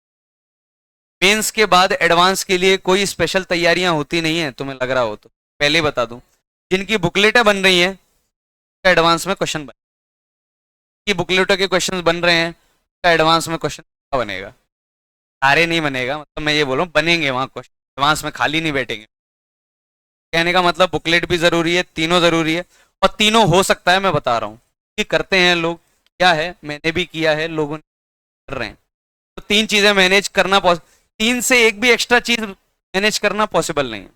मेंस के बाद एडवांस के लिए कोई स्पेशल तैयारियां होती नहीं है, तुम्हें लग रहा हो तो पहले ही बता दूं। जिनकी बुकलेटें बन रही हैं, एडवांस में क्वेश्चन बन, की बुकलेटों के क्वेश्चन बन रहे हैं, एडवांस में क्वेश्चन बनेगा। सारे नहीं बनेगा, मतलब मैं ये बोलूँ बनेंगे वहां क्वेश्चन, एडवांस में खाली नहीं बैठेंगे। कहने का मतलब बुकलेट भी जरूरी है, तीनों जरूरी है, और तीनों हो सकता है, मैं बता रहा हूँ कि करते हैं लोग, क्या है मैंने भी किया है, लोगों ने कर रहे हैं। तो तीन चीजें मैनेज करना, तीन से एक भी एक्स्ट्रा चीज मैनेज करना पॉसिबल नहीं है।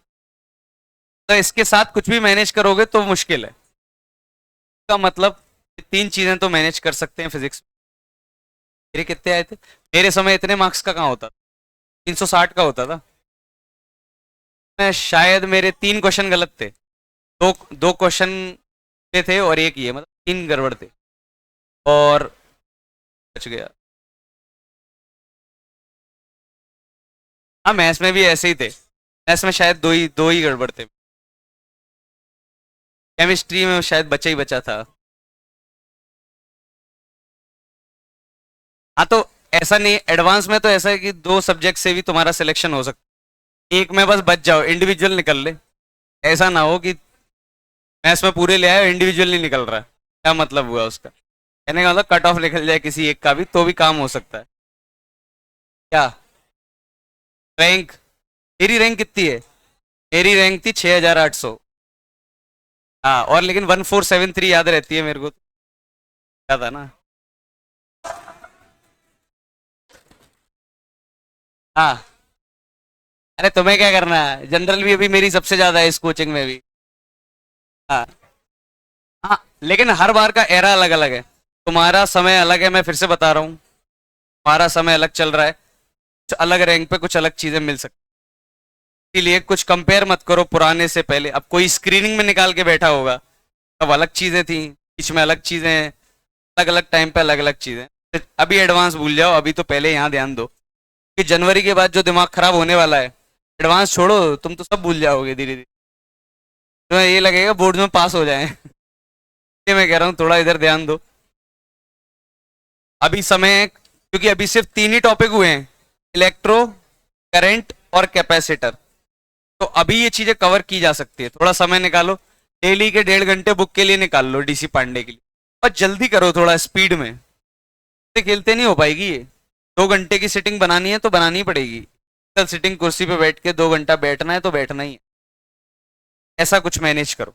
तो इसके साथ कुछ भी मैनेज करोगे तो मुश्किल है। का मतलब तीन चीजें तो मैनेज कर सकते हैं फिजिक्स। मेरे कितने आए थे? मेरे समय इतने मार्क्स का कहाँ होता था, 360 का होता था। मैं शायद मेरे 3 क्वेश्चन गलत थे, दो दो क्वेश्चन थे और एक ये, मतलब 3 गड़बड़ थे और बच गया। हाँ, मैथ्स में भी ऐसे ही थे, मैथ्स में शायद दो ही गड़बड़ थे। केमिस्ट्री में शायद बचा ही बचा था। हाँ, तो ऐसा नहीं, एडवांस में तो ऐसा है कि 2 सब्जेक्ट से भी तुम्हारा सिलेक्शन हो सकता है, एक में बस बच जाओ, इंडिविजुअल निकल ले। ऐसा ना हो कि मैथ्स में पूरे ले आए, इंडिविजुअल नहीं निकल रहा है, क्या मतलब हुआ उसका? कहने का मतलब कट ऑफ निकल जाए किसी एक का भी तो भी काम हो सकता है। क्या रैंक? मेरी रैंक कितनी है? मेरी रैंक थी 6800। हाँ, और लेकिन 1473 याद रहती है मेरे को, क्या था ना। हाँ, अरे तुम्हें क्या करना है, जनरल भी अभी मेरी सबसे ज्यादा है इस कोचिंग में भी। हाँ। हाँ, लेकिन हर बार का एरा अलग अलग है, तुम्हारा समय अलग है, मैं फिर से बता रहा हूँ, तुम्हारा समय अलग चल रहा है, कुछ अलग रैंक पे कुछ अलग चीजें मिल सकती, इसीलिए कुछ कंपेयर मत करो पुराने से पहले। अब कोई स्क्रीनिंग में निकाल के बैठा होगा, तब अलग चीजें थी, बीच में अलग चीजें, अलग अलग टाइम पे अलग अलग चीजें। अभी एडवांस भूल जाओ, अभी तो पहले यहाँ ध्यान दो कि जनवरी के बाद जो दिमाग खराब होने वाला है, एडवांस छोड़ो, तुम तो सब भूल जाओगे धीरे धीरे। तुम्हें ये लगेगा बोर्ड में पास हो जाए। ये मैं कह रहा हूँ थोड़ा इधर ध्यान दो। अभी समय, क्योंकि अभी सिर्फ तीन ही टॉपिक हुए हैं, इलेक्ट्रो, करंट और कैपेसिटर। तो अभी ये चीजें कवर की जा सकती है। थोड़ा समय निकालो, डेली के 1.5 घंटे बुक के लिए निकाल लो, डीसी पांडे के लिए, और जल्दी करो, थोड़ा स्पीड में। खेलते खेलते नहीं हो पाएगी ये। 2 घंटे की सिटिंग बनानी है तो बनानी पड़ेगी। कल सिटिंग कुर्सी पे बैठ के 2 घंटा बैठना है तो बैठना ही है। ऐसा कुछ मैनेज करो।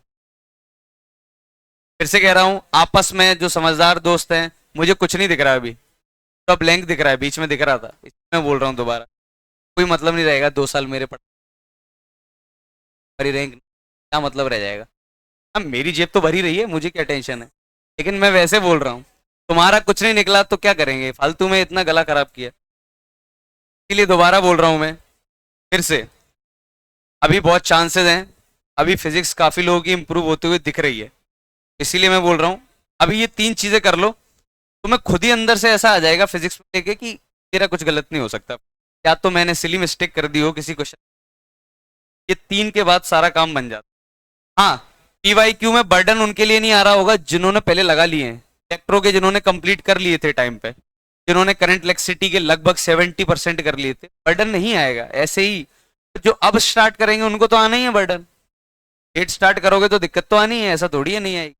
फिर से कह रहा हूं, आपस में जो समझदार दोस्त हैं, मुझे कुछ नहीं दिख रहा अभी, तो ब्लैंक दिख रहा है, बीच में दिख रहा था, इसमें मैं बोल रहा हूँ दोबारा। कोई मतलब नहीं रहेगा 2 साल मेरे पढ़ भरी रैंक, क्या मतलब रह जाएगा। अब मेरी जेब तो भरी रही है, मुझे क्या टेंशन है, लेकिन मैं वैसे बोल रहा हूँ। तुम्हारा कुछ नहीं निकला तो क्या करेंगे, फालतू में इतना गला खराब किया। इसीलिए दोबारा बोल रहा हूँ मैं फिर से, अभी बहुत चांसेस हैं, अभी फिजिक्स काफी लोगों की इंप्रूव होते हुए दिख रही है। इसीलिए मैं बोल रहा हूँ, अभी ये 3 चीजें कर लो, तुम्हें खुद ही अंदर से ऐसा आ जाएगा फिजिक्स में लेके कि मेरा कुछ गलत नहीं हो सकता, या तो मैंने सिली मिस्टेक कर दी हो किसी क्वेश्चन। ये 3 के बाद सारा काम बन जाता। हाँ, पीवाईक्यू में बर्डन उनके लिए नहीं आ रहा होगा जिन्होंने पहले लगा लिए हैं, इलेक्ट्रो के जिन्होंने कंप्लीट कर लिए थे टाइम पे, जिन्होंने करंट इलेक्ट्रिसिटी के लगभग 70% कर लिए थे, बर्डन नहीं आएगा। ऐसे ही जो अब स्टार्ट करेंगे उनको तो आना ही है बर्डन। लेट स्टार्ट करोगे तो दिक्कत तो आनी है, ऐसा थोड़ी है नहीं आएगी।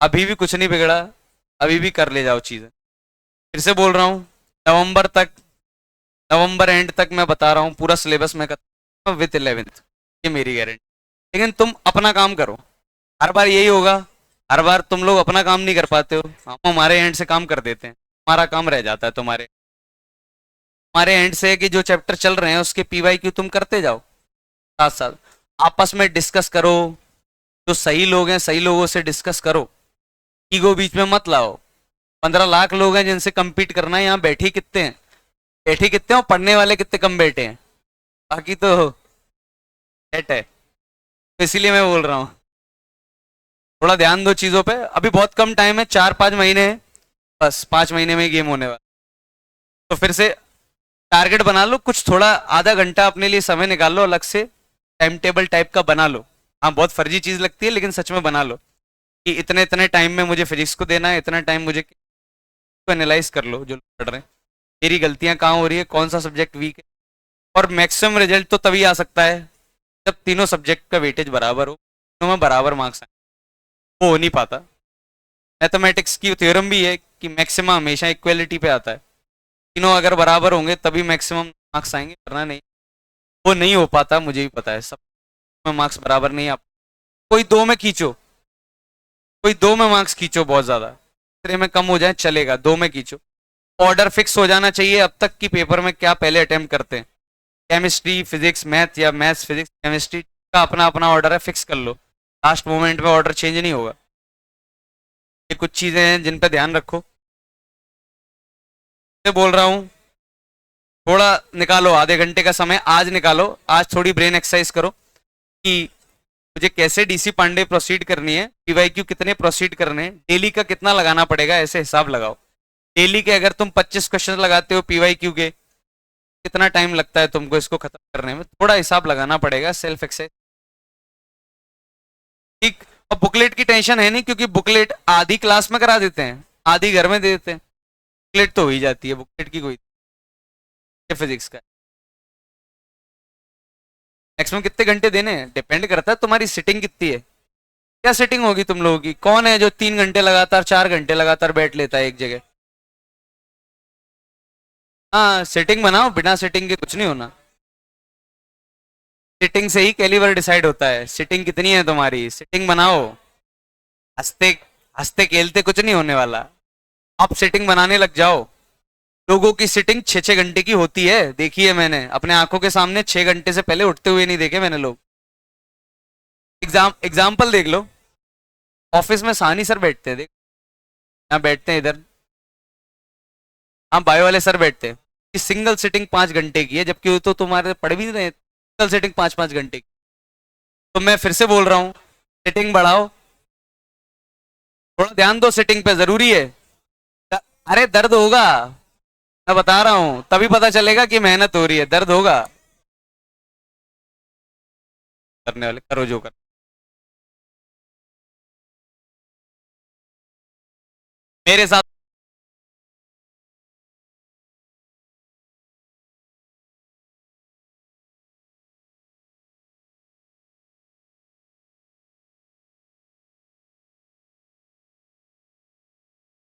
अभी भी कुछ नहीं बिगड़ा, अभी भी कर ले जाओ चीजें। फिर से बोल रहा हूँ, नवंबर तक, नवंबर एंड तक मैं बता रहा हूँ पूरा सिलेबस में खत्म विथ 11th, ये मेरी गारंटी। लेकिन तुम अपना काम करो। हर बार यही होगा, हर बार तुम लोग अपना काम नहीं कर पाते हो, हम हमारे एंड से काम कर देते हैं, हमारा काम रह जाता है। तुम्हारे एंड से कि जो चैप्टर चल रहे हैं उसके पीवाईक्यू तुम करते जाओ, साथ साथ आपस में डिस्कस करो। जो सही लोग हैं सही लोगों से डिस्कस करो, ईगो बीच में मत लाओ। 15 लाख लोग हैं जिनसे compete करना है, यहाँ बैठे कितने हैं, बैठे कितने हैं और पढ़ने वाले कितने कम बैठे हैं, बाकी तो सेट है। तो इसीलिए मैं बोल रहा हूँ थोड़ा ध्यान दो चीजों पे। अभी बहुत कम टाइम है, 4-5 महीने है, बस 5 महीने में गेम होने वाला। तो फिर से टारगेट बना लो कुछ, थोड़ा आधा घंटा अपने लिए समय निकाल लो, अलग से टाइम टेबल टाइप का बना लो। हाँ, बहुत फर्जी चीज लगती है लेकिन सच में बना लो कि इतने इतने टाइम में मुझे फिजिक्स को देना है, इतना टाइम मुझे, तो एनालाइज कर लो जो पढ़ रहे हैं, मेरी गलतियां कहाँ हो रही है, कौन सा सब्जेक्ट वीक है। और मैक्सिमम रिजल्ट तो तभी आ सकता है जब तीनों सब्जेक्ट का वेटेज बराबर हो, तीनों में बराबर मार्क्स आए। वो हो नहीं पाता। मैथमेटिक्स की थ्योरम भी है कि मैक्सिमम हमेशा इक्वलिटी पे आता है, तीनों अगर बराबर होंगे तभी मैक्सिमम मार्क्स आएंगे, वरना नहीं। वो नहीं हो पाता, मुझे भी पता है, सब में मार्क्स बराबर नहीं आ। कोई दो में खींचो, कोई दो में मार्क्स खींचो बहुत ज्यादा, तीसरे में कम हो जाए चलेगा, दो में खींचो। ऑर्डर फिक्स हो जाना चाहिए अब तक की पेपर में क्या पहले अटेम्प्ट करते हैं, केमिस्ट्री फिजिक्स मैथ या मैथ्स फिजिक्स केमिस्ट्री का अपना अपना ऑर्डर है, फिक्स कर लो। लास्ट मोमेंट में ऑर्डर चेंज नहीं होगा। ये कुछ चीजें हैं जिन पे ध्यान रखो। मैं बोल रहा हूँ थोड़ा निकालो, आधे घंटे का समय आज निकालो, आज थोड़ी ब्रेन एक्सरसाइज करो कि मुझे कैसे डीसी पांडे प्रोसीड करनी है, पीवाईक्यू कितने प्रोसीड करने हैं, डेली का कितना लगाना पड़ेगा, ऐसे हिसाब लगाओ। डेली के अगर तुम 25 क्वेश्चन लगाते हो पीवाईक्यू के, कितना टाइम लगता है तुमको इसको खत्म करने में, थोड़ा हिसाब लगाना पड़ेगा, सेल्फ एक्सरसाइज। ठीक। और बुकलेट की टेंशन है नहीं, क्योंकि बुकलेट आधी क्लास में करा देते हैं, आधी घर में दे देते हैं, बुकलेट तो हो ही जाती है, बुकलेट की कोई फिजिक्स का। मैक्सिमम कितने घंटे देने हैं डिपेंड करता है तुम्हारी सिटिंग कितनी है। क्या सिटिंग होगी तुम लोगों की, कौन है जो 3 घंटे लगातार 4 घंटे लगातार बैठ लेता है एक जगह। हाँ, सेटिंग बनाओ, बिना सेटिंग के कुछ नहीं होना। सिटिंग से ही कैलिबर डिसाइड होता है, सिटिंग कितनी है तुम्हारी, सिटिंग बनाओ। हंसते हंसते खेलते कुछ नहीं होने वाला, आप सिटिंग बनाने लग जाओ। लोगों की सिटिंग 6-6 घंटे की होती है, देखी है मैंने अपने आंखों के सामने, 6 घंटे से पहले उठते हुए नहीं देखे मैंने लोग। एग्जाम्पल देख लो, ऑफिस में सानी सर बैठते हैं, देख यहाँ बैठते हैं इधर, हाँ बायो वाले सर बैठते हैं, सिंगल सिटिंग 5 घंटे की है, जबकि वो तो तुम्हारे पढ़ भी नहीं रहे, सिंगल सिटिंग 5-5 घंटे की। तो मैं फिर से बोल रहा हूँ, सिटिंग बढ़ाओ, थोड़ा ध्यान दो सेटिंग पे, जरूरी है। अरे दर्द होगा, मैं बता रहा हूं, तभी पता चलेगा कि मेहनत हो रही है, दर्द होगा। करने वाले करो जो कर। मेरे साथ